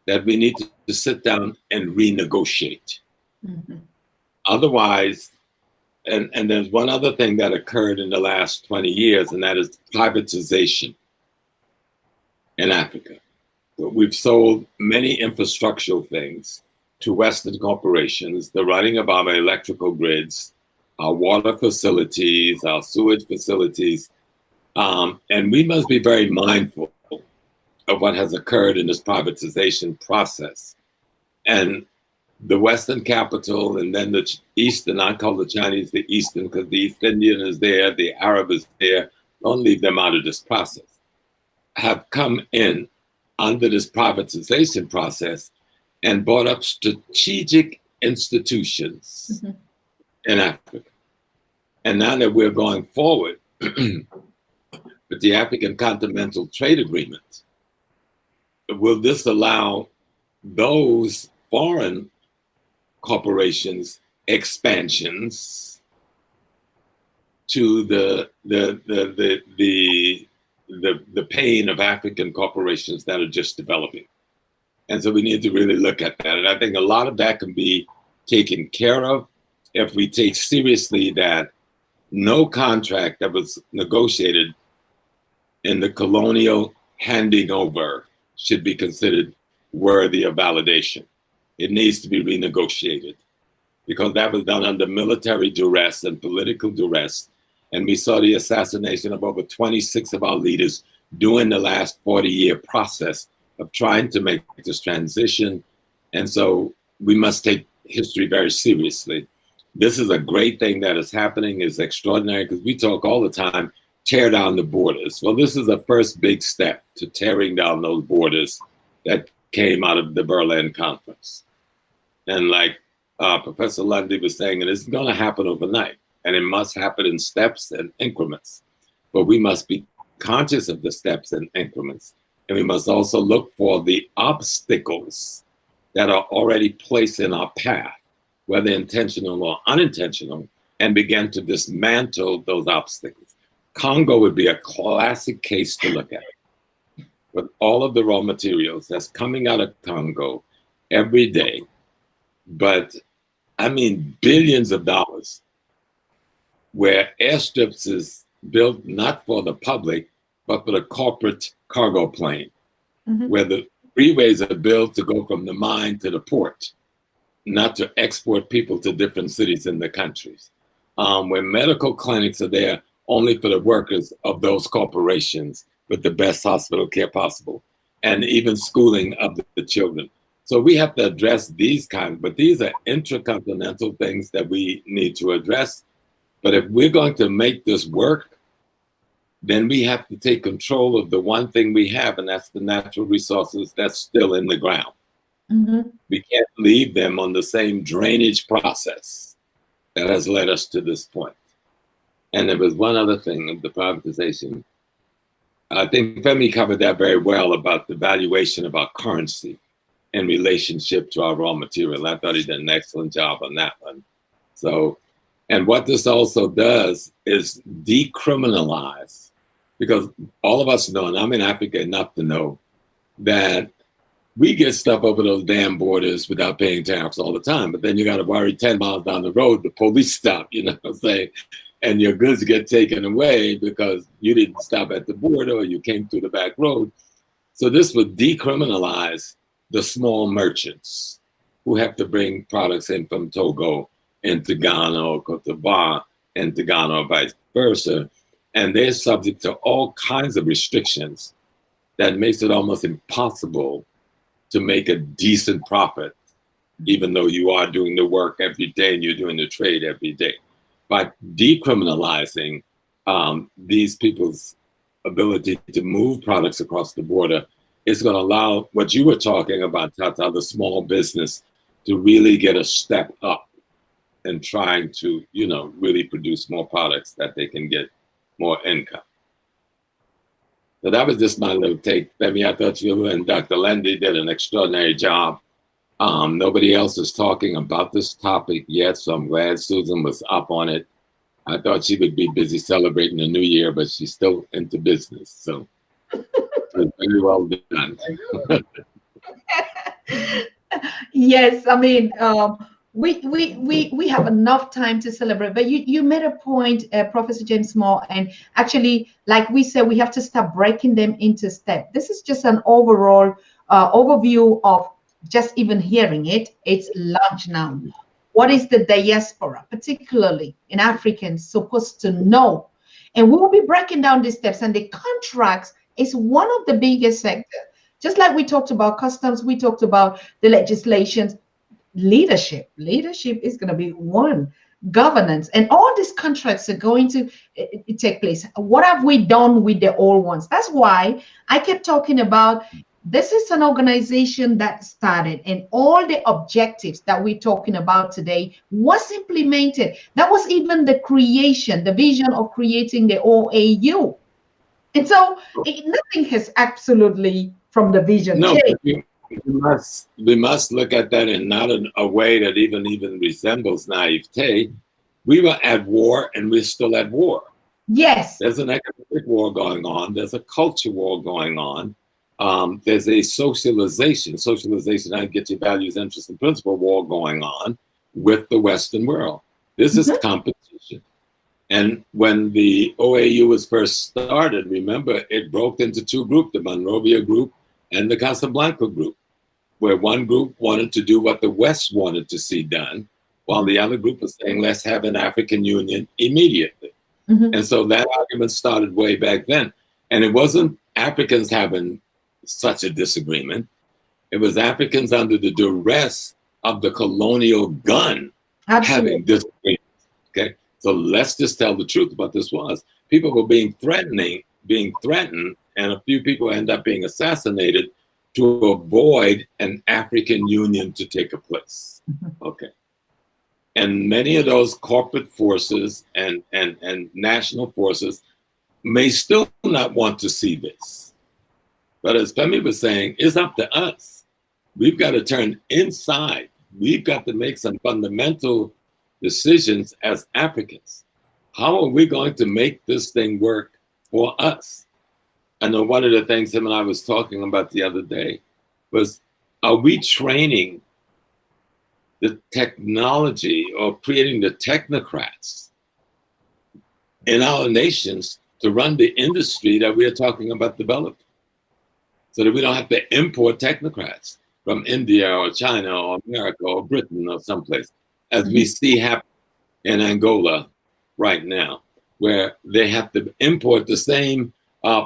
that we need to sit down and renegotiate. Mm-hmm. Otherwise, and there's one other thing that occurred in the last 20 years, and that is privatization in Africa. We've sold many infrastructural things to Western corporations, the running of our electrical grids, our water facilities, our sewage facilities, and we must be very mindful of what has occurred in this privatization process. And the Western capital, and then the Eastern, I call the Chinese the Eastern because the East Indian is there, the Arab is there, don't leave them out of this process, have come in under this privatization process and brought up strategic institutions in Africa. And now that we're going forward with the African Continental Trade Agreement, will this allow those foreign corporations expansions to the pain of African corporations that are just developing? And so we need to really look at that. And I think a lot of that can be taken care of if we take seriously that no contract that was negotiated in the colonial handing over should be considered worthy of validation. It needs to be renegotiated because that was done under military duress and political duress. And we saw the assassination of over 26 of our leaders during the last 40-year process of trying to make this transition. And so we must take history very seriously. This is a great thing that is happening. It's extraordinary because we talk all the time, tear down the borders. Well, this is the first big step to tearing down those borders that came out of the Berlin Conference. And like Professor Lande was saying, it isn't going to happen overnight, and it must happen in steps and increments. But we must be conscious of the steps and increments, and we must also look for the obstacles that are already placed in our path, whether intentional or unintentional, and begin to dismantle those obstacles. Congo would be a classic case to look at. With all of the raw materials that's coming out of Congo every day, but I mean billions of dollars, where airstrips is built not for the public, but for the corporate cargo plane, where the freeways are built to go from the mine to the port, not to export people to different cities in the countries, where medical clinics are there only for the workers of those corporations with the best hospital care possible, and even schooling of the children. So we have to address these kinds, but these are intracontinental things that we need to address. But if we're going to make this work, then we have to take control of the one thing we have, and that's the natural resources that's still in the ground. We can't leave them on the same drainage process that has led us to this point. And there was one other thing of the privatization. I think Femi covered that very well about the valuation of our currency in relationship to our raw material. I thought he did an excellent job on that one. So, and what this also does is decriminalize because all of us know, and I'm in Africa enough to know, that we get stuff over those damn borders without paying tariffs all the time. But then you got to worry 10 miles down the road, the police stop, you know what I'm saying? And your goods get taken away because you didn't stop at the border or you came through the back road. So this would decriminalize the small merchants who have to bring products in from Togo into Ghana or Cote d'Ivoire into Ghana or vice versa. And they're subject to all kinds of restrictions that makes it almost impossible to make a decent profit, even though you are doing the work every day and you're doing the trade every day. By decriminalizing these people's ability to move products across the border, it's going to allow what you were talking about, Tata, the small business, to really get a step up and trying to, you know, really produce more products that they can get more income. So that was just my little take. Femi, I thought you and Dr. Lande did an extraordinary job. Nobody else is talking about this topic yet, so I'm glad Susan was up on it. I thought she would be busy celebrating the new year, but she's still into business. So very well done. Yes, I mean, we have enough time to celebrate, but you made a point, Professor James Moore, and actually, like we said, we have to start breaking them into steps. This is just an overall overview of just even hearing it. It's large now. What is the diaspora, particularly in Africans, supposed to know? And we will be breaking down these steps, and the contracts is one of the biggest sectors. Just like we talked about customs, we talked about the legislations. Leadership is going to be one. Governance, and all these contracts are going to take place. What have we done with the old ones? That's why I kept talking about this is an organization that started, and all the objectives that we're talking about today was implemented. That was even the creation, the vision of creating the OAU. And so nothing has absolutely from the vision changed. We must look at that in not in a way that even resembles naivete. We were at war and we're still at war. Yes. There's an economic war going on. There's a culture war going on. There's a socialization, I get your values, interests, and principle war going on with the Western world. This is competition. And when the OAU was first started, remember, it broke into two groups, the Monrovia group and the Casablanca group, where one group wanted to do what the West wanted to see done, while the other group was saying, let's have an African Union immediately. And so that argument started way back then. And it wasn't Africans having such a disagreement. It was Africans under the duress of the colonial gun having disagreements. Okay, so let's just tell the truth about this was. People were being threatened, and a few people end up being assassinated to avoid an African Union to take a place. Okay. And many of those corporate forces and national forces may still not want to see this. But as Femi was saying, it's up to us. We've got to turn inside. We've got to make some fundamental decisions as Africans. How are we going to make this thing work for us? I know one of the things him and I was talking about the other day was, are we training the technology or creating the technocrats in our nations to run the industry that we are talking about developing, so that we don't have to import technocrats from India or China or America or Britain or someplace, as we see happen in Angola right now, where they have to import the same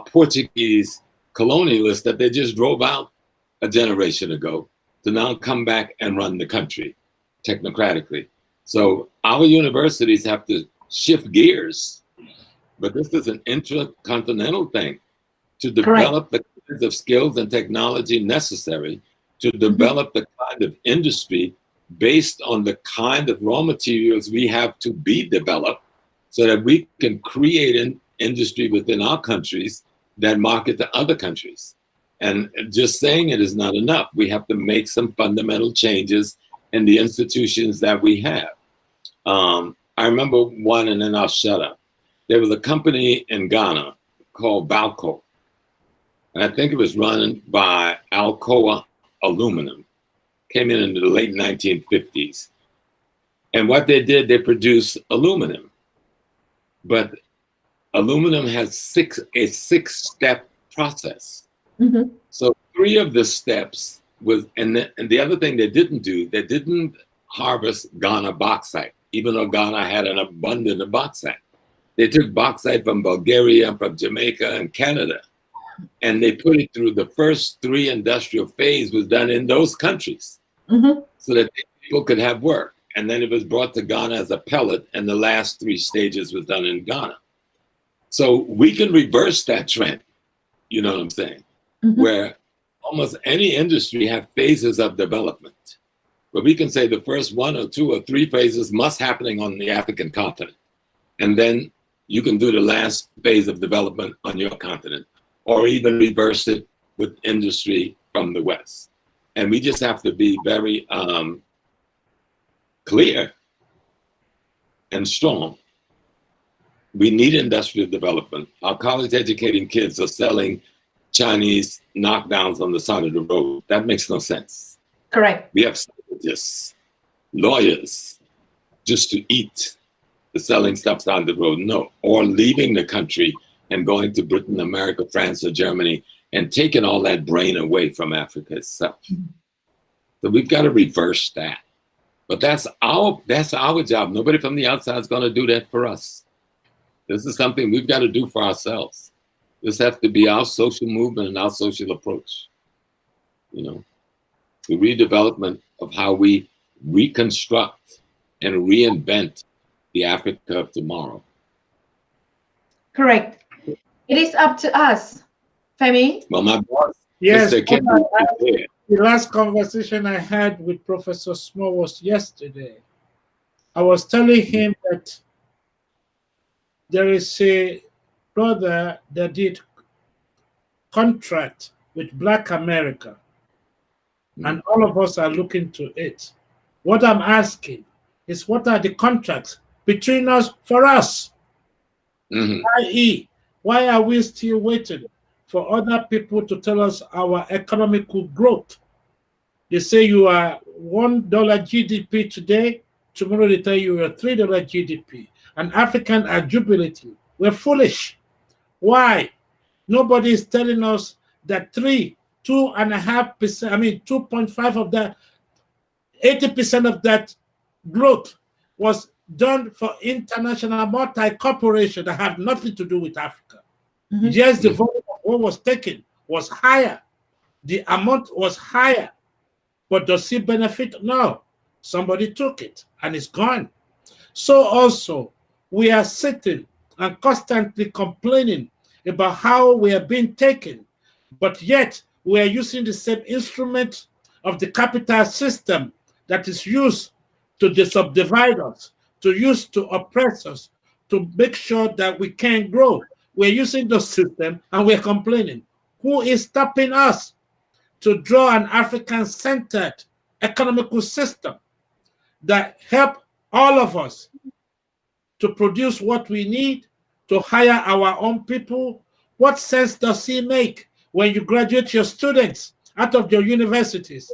Portuguese colonialists that they just drove out a generation ago to now come back and run the country technocratically. So our universities have to shift gears, but this is an intercontinental thing to develop the kinds of skills and technology necessary to develop the kind of industry based on the kind of raw materials we have to be developed, so that we can create an industry within our countries that market to other countries. And just saying it is not enough. We have to make some fundamental changes in the institutions that we have. I remember one, and then I'll shut up. There was a company in Ghana called Valco. And I think it was run by Alcoa Aluminum. Came in the late 1950s. And what they did, they produced aluminum. But aluminum has a six-step process. Mm-hmm. So 3 of the steps was, and the other thing they didn't do, they didn't harvest Ghana bauxite, even though Ghana had an abundance of bauxite. They took bauxite from Bulgaria, from Jamaica, and Canada, and they put it through the first 3 industrial phase was done in those countries, mm-hmm. so that people could have work. And then it was brought to Ghana as a pellet, and the last 3 stages was done in Ghana. So we can reverse that trend, you know what I'm saying? Mm-hmm. Where almost any industry have phases of development. But we can say the first 1 or 2 or 3 phases must happening on the African continent. And then you can do the last phase of development on your continent, or even reverse it with industry from the West. And we just have to be very clear and strong. We need industrial development. Our college educating kids are selling Chinese knockdowns on the side of the road. That makes no sense. Correct. We have scientists, lawyers, just to eat, selling stuff down the road. No, or leaving the country and going to Britain, America, France, or Germany, and taking all that brain away from Africa itself. So we've got to reverse that. But that's our job. Nobody from the outside is going to do that for us. This is something we've got to do for ourselves. This has to be our social movement and our social approach. You know, the redevelopment of how we reconstruct and reinvent the Africa of tomorrow. Correct. It is up to us, Femi. Well, my boss, Yes, Mr. Kennedy, the last conversation I had with Professor Small was yesterday. I was telling him that there is a brother that did contract with Black America, and all of us are looking to it. What I'm asking is, what are the contracts between us for us? I.e., why are we still waiting for other people to tell us our economical growth? They say you are $1 GDP today, tomorrow they tell you you're $3 GDP. And Africans are jubilating. We're foolish. Why? Nobody is telling us that 2.5%, I mean 2.5 of that, 80% of that growth was done for international multi-corporation that have nothing to do with Africa. Mm-hmm. Yes, the volume of what was taken was higher. The amount was higher. But does it benefit? No. Somebody took it and it's gone. So also, we are sitting and constantly complaining about how we are being taken, but yet we are using the same instrument of the capital system that is used to subdivide us, to use to oppress us, to make sure that we can't grow. We're using the system and we're complaining. Who is stopping us to draw an African-centered economical system that help all of us to produce what we need, to hire our own people? What sense does it make when you graduate your students out of your universities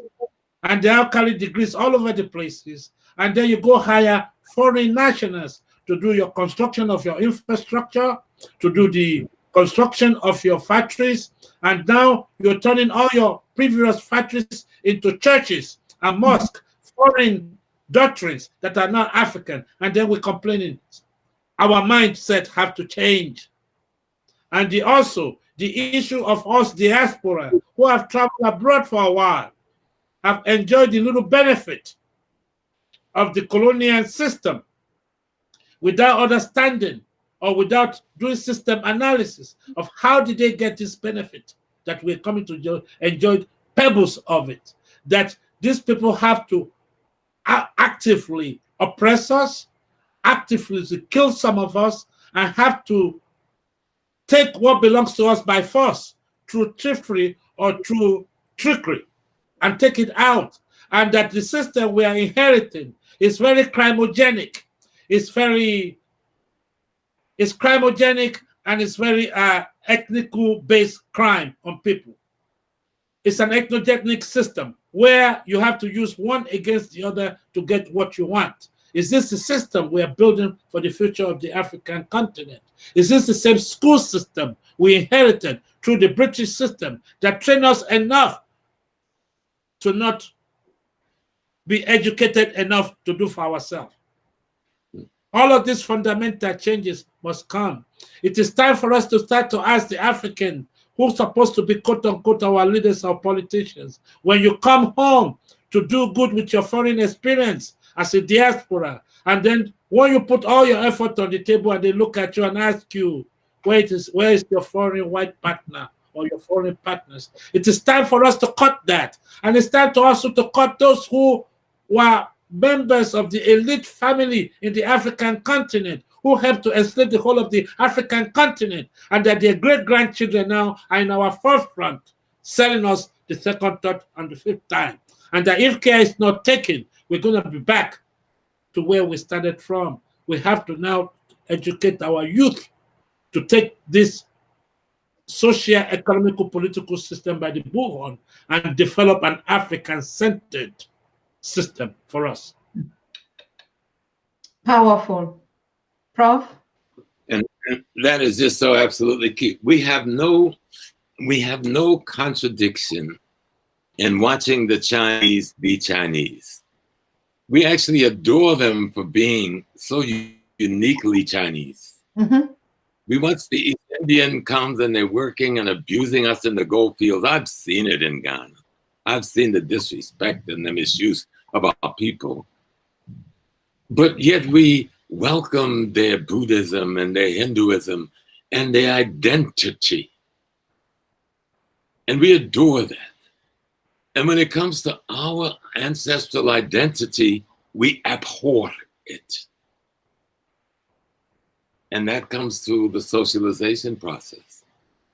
and they all carry degrees all over the places, and then you go hire foreign nationals to do your construction of your infrastructure, to do the construction of your factories, and now you're turning all your previous factories into churches and mosques, foreign doctrines that are not African, and then we're complaining. Our mindset have to change. And also the issue of us diaspora who have traveled abroad for a while, have enjoyed the little benefit of the colonial system without understanding or without doing system analysis of how did they get this benefit that we're coming to enjoy pebbles of it, that these people have to actively oppress us, actively to kill some of us, and have to take what belongs to us by force through thievery or through trickery and take it out. And that the system we are inheriting is very crimogenic. It's crimogenic and it's very ethnical-based crime on people. It's an ethnogenic system where you have to use one against the other to get what you want. Is this the system we are building for the future of the African continent? Is this the same school system we inherited through the British system that trained us enough to not be educated enough to do for ourselves? All of these fundamental changes must come. It is time for us to start to ask the African who's supposed to be quote unquote our leaders or politicians, when you come home to do good with your foreign experience as a diaspora, and then when you put all your effort on the table and they look at you and ask you, where is your foreign white partner or your foreign partners? It is time for us to cut that. And it's time to also to cut those who were members of the elite family in the African continent, who helped to enslave the whole of the African continent, and that their great-grandchildren now are in our forefront, selling us the second, third, and the fifth time. And that if care is not taken, we're going to be back to where we started from. We have to now educate our youth to take this socio-economical political system by the bullhorn and develop an African-centered system for us. Powerful. Prof? And that is just so absolutely key. We have no contradiction in watching the Chinese be Chinese. We actually adore them for being so uniquely Chinese. Mm-hmm. We watch the East Indian comes and they're working and abusing us in the gold fields. I've seen it in Ghana. I've seen the disrespect and the misuse of our people. But yet we welcome their Buddhism and their Hinduism and their identity. And we adore that. And when it comes to our ancestral identity, we abhor it. And that comes through the socialization process.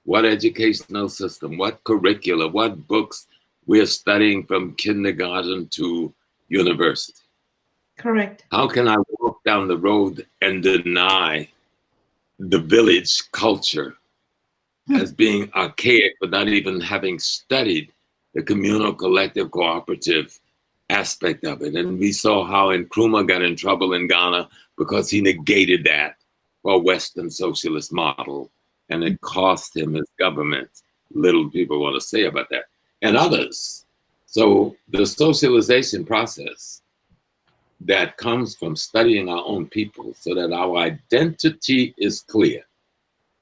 What educational system, what curricula, what books we're studying from kindergarten to university. Correct. How can I walk down the road and deny the village culture as being archaic, but not even having studied the communal, collective, cooperative aspect of it? And we saw how Nkrumah got in trouble in Ghana because he negated that for a Western socialist model, and it cost him his government. Little people want to say about that, and others. So the socialization process that comes from studying our own people so that our identity is clear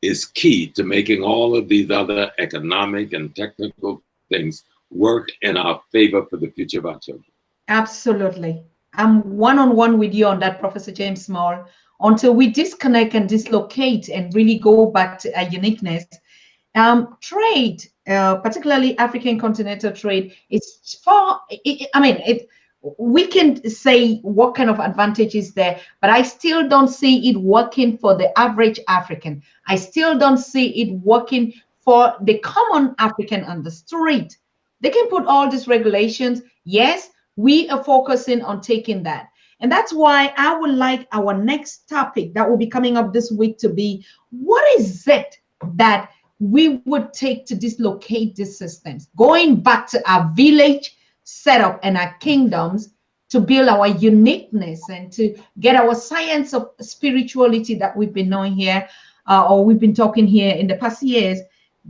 is key to making all of these other economic and technical things work in our favor for the future of our children. Absolutely. I'm one-on-one with you on that, Professor James Small. Until we disconnect and dislocate and really go back to our uniqueness, trade, particularly African continental trade, is far, we can say what kind of advantage is there, but I still don't see it working for the average African. I still don't see it working for the common African on the street. They can put all these regulations. Yes, we are focusing on taking that. And that's why I would like our next topic that will be coming up this week to be, what is it that we would take to dislocate these systems? Going back to our village setup and our kingdoms to build our uniqueness and to get our science of spirituality that we've been knowing here, or we've been talking here in the past years.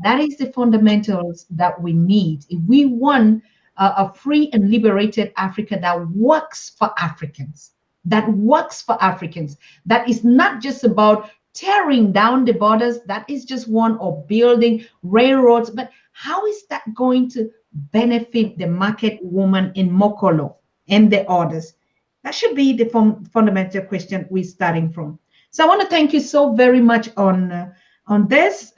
That is the fundamentals that we need if we want a free and liberated Africa that works for Africans, that is not just about tearing down the borders, that is just one, or building railroads, but how is that going to benefit the market woman in Mokolo and the others? That should be the fundamental question we're starting from. So I want to thank you so very much on this.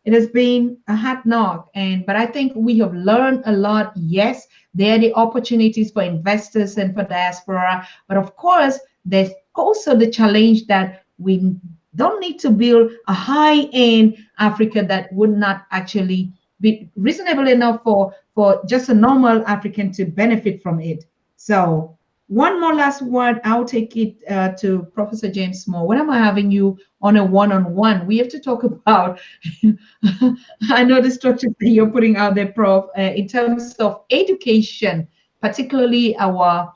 It has been a hard knock, but I think we have learned a lot. Yes, there are the opportunities for investors and for diaspora, but of course, there's also the challenge that we don't need to build a high-end Africa that would not actually be reasonable enough for just a normal African to benefit from it. So One more last word. I'll take it to Professor James Moore. When am I having you on a one-on-one? We have to talk about, I know the structure that you're putting out there, Prof, in terms of education, particularly our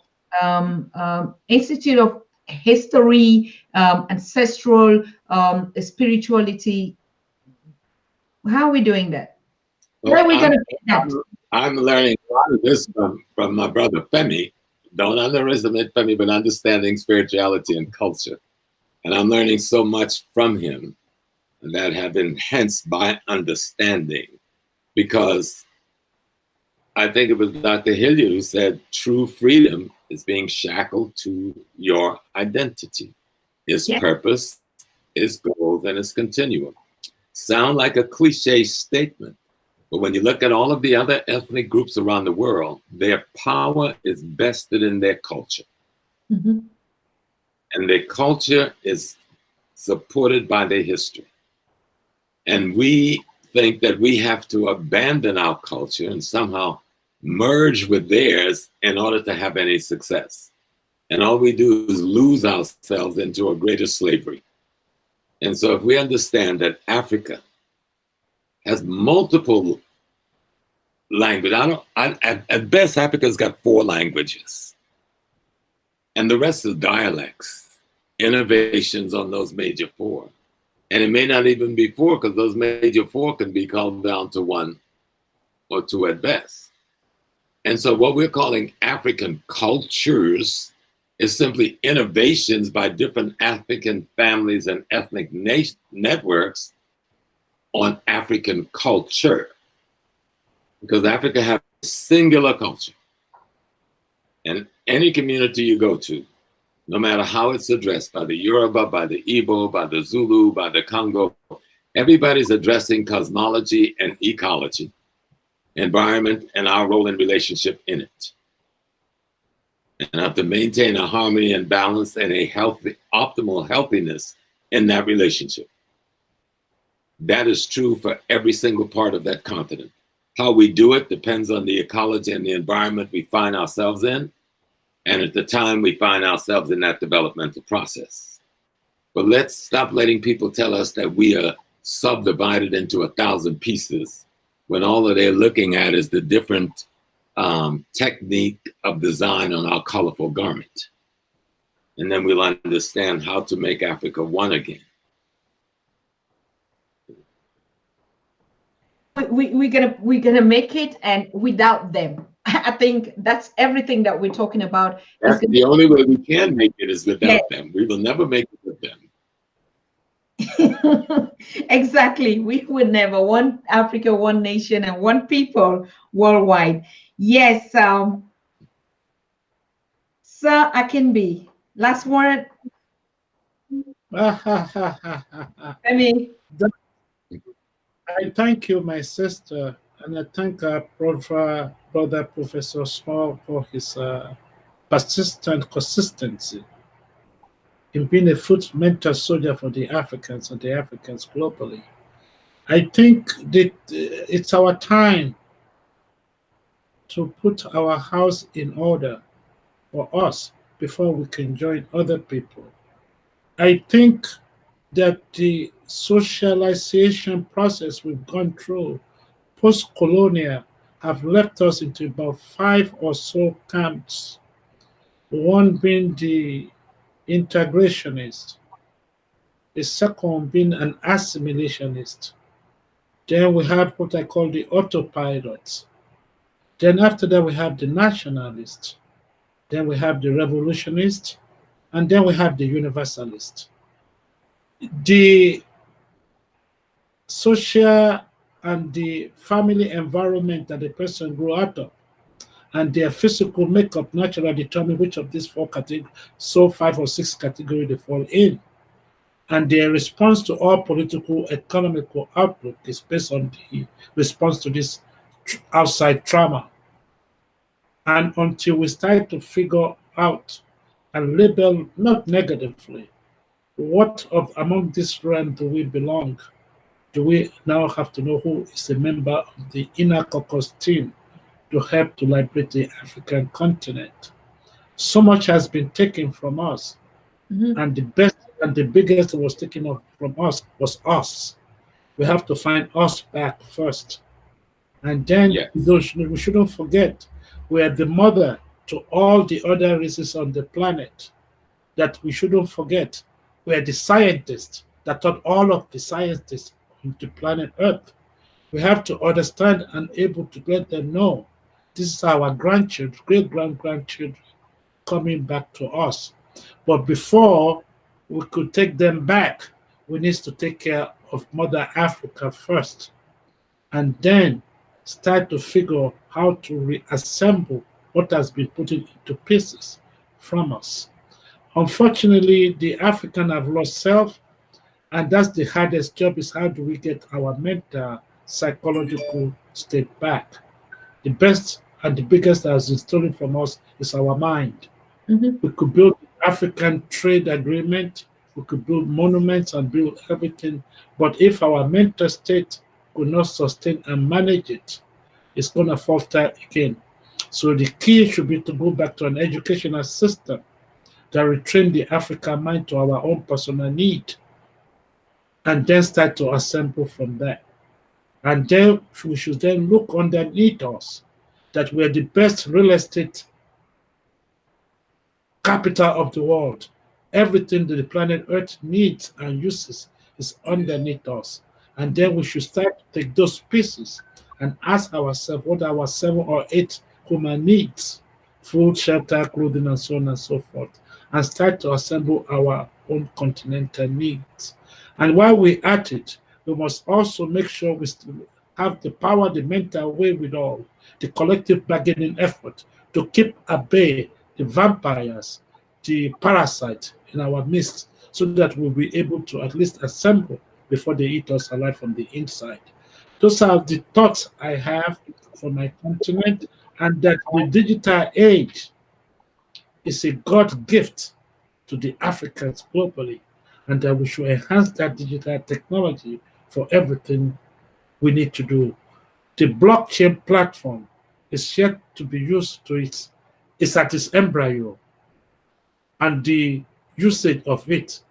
Institute of History, ancestral spirituality. How are we doing that? Well, Where are we going to get that? I'm learning a lot of this from my brother Femi. Don't underestimate Femi, but understanding spirituality and culture. And I'm learning so much from him that have enhanced my understanding, because I think it was Dr. Hilliard who said true freedom is being shackled to your identity, its purpose, its goals, and its continuum. Sound like a cliche statement, but when you look at all of the other ethnic groups around the world, their power is vested in their culture. Mm-hmm. And their culture is supported by their history. And we think that we have to abandon our culture and somehow merge with theirs in order to have any success. And all we do is lose ourselves into a greater slavery. And so if we understand that Africa has multiple languages, at best, Africa's got 4 languages. And the rest is dialects, innovations on those major 4. And it may not even be 4, because those major 4 can be called down to 1 or 2 at best. And so what we're calling African cultures is simply innovations by different African families and ethnic networks on African culture. Because Africa has a singular culture. And any community you go to, no matter how it's addressed, by the Yoruba, by the Igbo, by the Zulu, by the Congo, everybody's addressing cosmology and ecology, environment, and our role and relationship in it. And have to maintain a harmony and balance and a healthy, optimal healthiness in that relationship. That is true for every single part of that continent. How we do it depends on the ecology and the environment we find ourselves in, and at the time we find ourselves in that developmental process. But let's stop letting people tell us that we are subdivided into 1,000 pieces, when all that they're looking at is the different technique of design on our colorful garment. And then we'll understand how to make Africa one again. We're gonna make it, and without them. I think that's everything that we're talking about. That's the only way we can make it, is without them. We will never make it with them. Exactly. We would never. One Africa, one nation, and one people worldwide. Yes. Sir Akinbi, last word. Femi. I thank you, my sister, and I thank our brother Professor Small for his persistent consistency in being a fundamental soldier for the Africans and the Africans globally. I think that it's our time to put our house in order for us before we can join other people. I think that the socialization process we've gone through post-colonial have left us into about 5 or so camps. One being the integrationist, the second being an assimilationist. Then we have what I call the autopilots. Then after that we have the nationalists. Then we have the revolutionists, and then we have the universalists. The social and the family environment that the person grew out of and their physical makeup naturally determine which of these 4 categories, so 5 or 6 categories they fall in. And their response to all political, economical outlook is based on the response to this outside trauma. And until we start to figure out and label, not negatively, what of among this realm do we belong? Do we now have to know who is a member of the inner caucus team to help to liberate the African continent? So much has been taken from us, and the best and the biggest that was taken from us was us. We have to find us back first. And then Yes. we shouldn't forget we are the mother to all the other races on the planet. That we shouldn't forget we are the scientists that taught all of the scientists on the planet Earth. We have to understand and able to let them know this is our grandchildren, great grandchildren coming back to us. But before we could take them back, we need to take care of Mother Africa first, and then start to figure how to reassemble what has been put into pieces from us. Unfortunately, the African have lost self, and that's the hardest job is how do we get our mental, psychological state back. The best and the biggest that has been stolen from us is our mind. We could build African trade agreement, we could build monuments and build everything, but if our mental state could not sustain and manage it, it's going to falter again. So the key should be to go back to an educational system that retrain the African mind to our own personal need, and then start to assemble from there. And then we should then look underneath us that we're the best real estate capital of the world. Everything that the planet Earth needs and uses is underneath us. And then we should start to take those pieces and ask ourselves what are our 7 or 8 human needs: food, shelter, clothing, and so on and so forth, and start to assemble our own continental needs. And while we're at it, we must also make sure we have the power, the mental wherewithal, the collective bargaining effort to keep at bay the vampires, the parasites in our midst, so that we'll be able to at least assemble before they eat us alive from the inside. Those are the thoughts I have for my continent, and that the digital age is a God gift to the Africans globally, and that we should enhance that digital technology for everything we need to do. The blockchain platform is yet to be used to its at its embryo, and the usage of it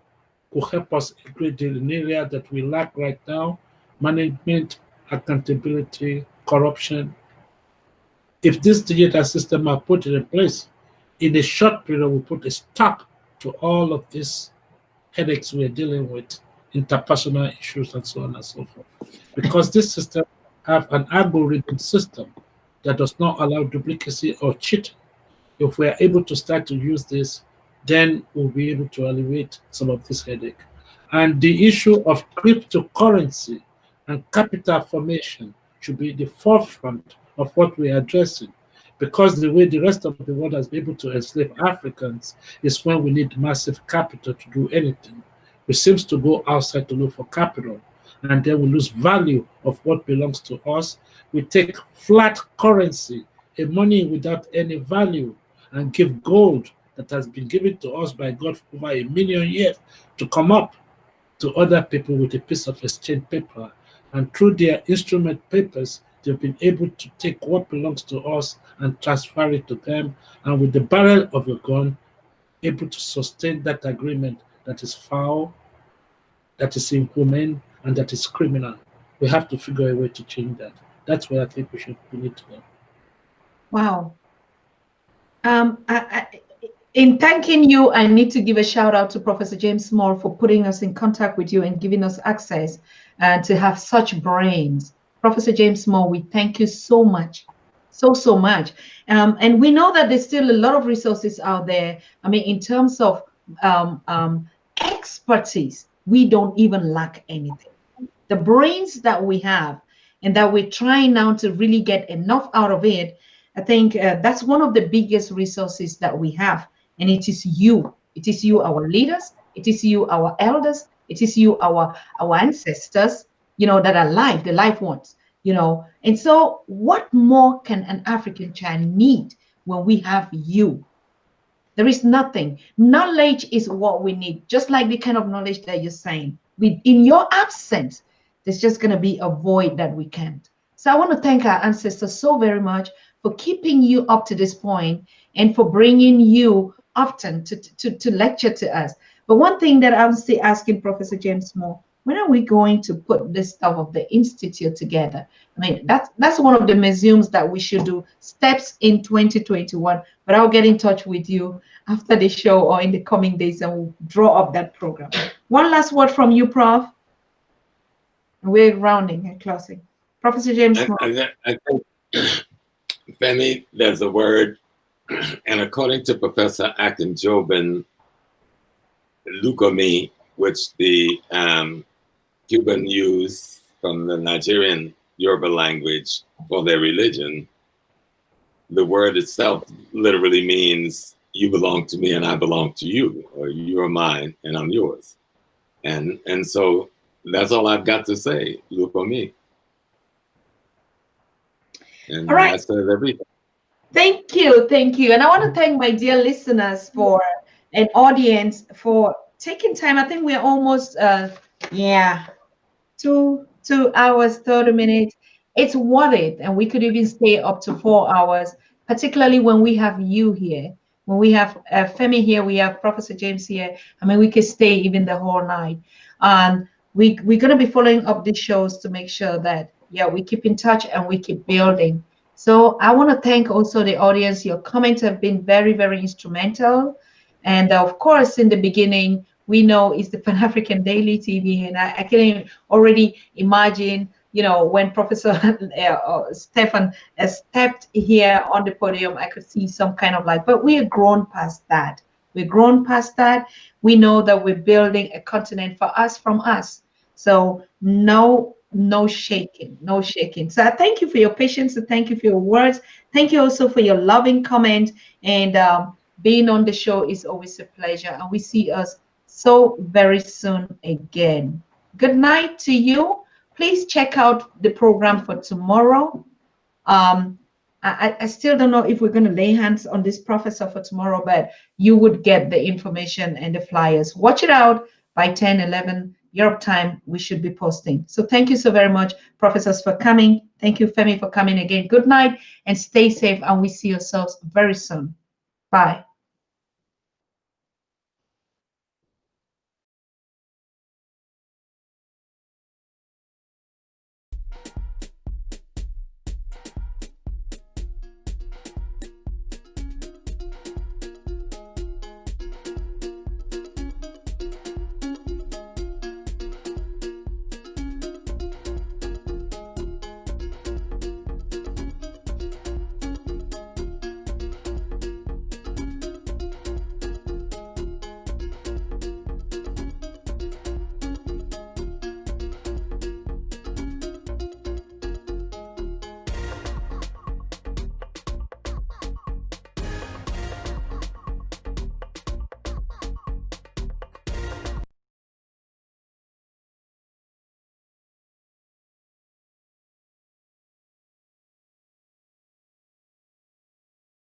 could help us a great deal in area that we lack right now: management, accountability, corruption. If this digital system are put in place, in a short period, we put a stop to all of these headaches we're dealing with, interpersonal issues, and so on and so forth. Because this system have an algorithm system that does not allow duplicacy or cheating. If we are able to start to use this, then we'll be able to alleviate some of this headache. And the issue of cryptocurrency and capital formation should be the forefront of what we are addressing. Because the way the rest of the world has been able to enslave Africans is when we need massive capital to do anything. We seem to go outside to look for capital, and then we lose value of what belongs to us. We take flat currency, a money without any value, and give gold that has been given to us by God for over 1 million years to come up to other people with a piece of exchange paper. And through their instrument papers, they've been able to take what belongs to us and transfer it to them, and with the barrel of a gun, able to sustain that agreement that is foul, that is inhumane, and that is criminal. We have to figure a way to change that. That's where I think we need to go. Wow. In thanking you, I need to give a shout out to Professor James Moore for putting us in contact with you and giving us access to have such brains. Professor James Moore, we thank you so much, so much. And we know that there's still a lot of resources out there. I mean, in terms of expertise, we don't even lack anything. The brains that we have and that we're trying now to really get enough out of it, I think that's one of the biggest resources that we have. And it is you. It is you, our leaders. It is you, our elders. It is you, our ancestors, you know, that are alive, the live ones, you know. And so what more can an African child need when we have you? There is nothing. Knowledge is what we need, just like the kind of knowledge that you're saying. In your absence, there's just going to be a void that we can't. So I want to thank our ancestors so very much for keeping you up to this point and for bringing you often to lecture to us. But one thing that I'm still asking Professor James Moore, when are we going to put this stuff of the Institute together? I mean, that's one of the museums that we should do, steps in 2021. But I'll get in touch with you after the show or in the coming days, and we'll draw up that program. One last word from you, Prof. We're rounding and closing. Professor James Moore. I think, Femi, there's a word, and according to Professor Akinbi, Lukomi, which the Cuban use from the Nigerian Yoruba language for their religion, the word itself literally means you belong to me and I belong to you, or you are mine and I'm yours. And so that's all I've got to say, Lukomi. And all right. that says everything. Thank you. And I want to thank my dear listeners for an audience for taking time. I think we're almost 2 hours 30 minutes. It's worth it, and we could even stay up to 4 hours, particularly when we have you here, when we have Femi here, we have Professor James here. I mean, we could stay even the whole night. And we're going to be following up these shows to make sure that we keep in touch and we keep building. So I want to thank also the audience. Your comments have been very, very instrumental. And of course, in the beginning, we know it's the Pan-African Daily TV, and I can already imagine, when Professor Stefan stepped here on the podium, I could see some kind of light. But we have grown past that. We've grown past that. We know that we're building a continent for us from us. So no shaking. So I thank you for your patience, and thank you for your words. Thank you also for your loving comment, and being on the show is always a pleasure, and we see us so very soon again. Good night to you. Please check out the program for tomorrow. I still don't know if we're going to lay hands on this professor for tomorrow, but you would get the information and the flyers. Watch it out by 10, 11 Europe time. We should be posting. So thank you so very much, professors, for coming. Thank you, Femi, for coming again. Good night and stay safe, and we see ourselves very soon. Bye.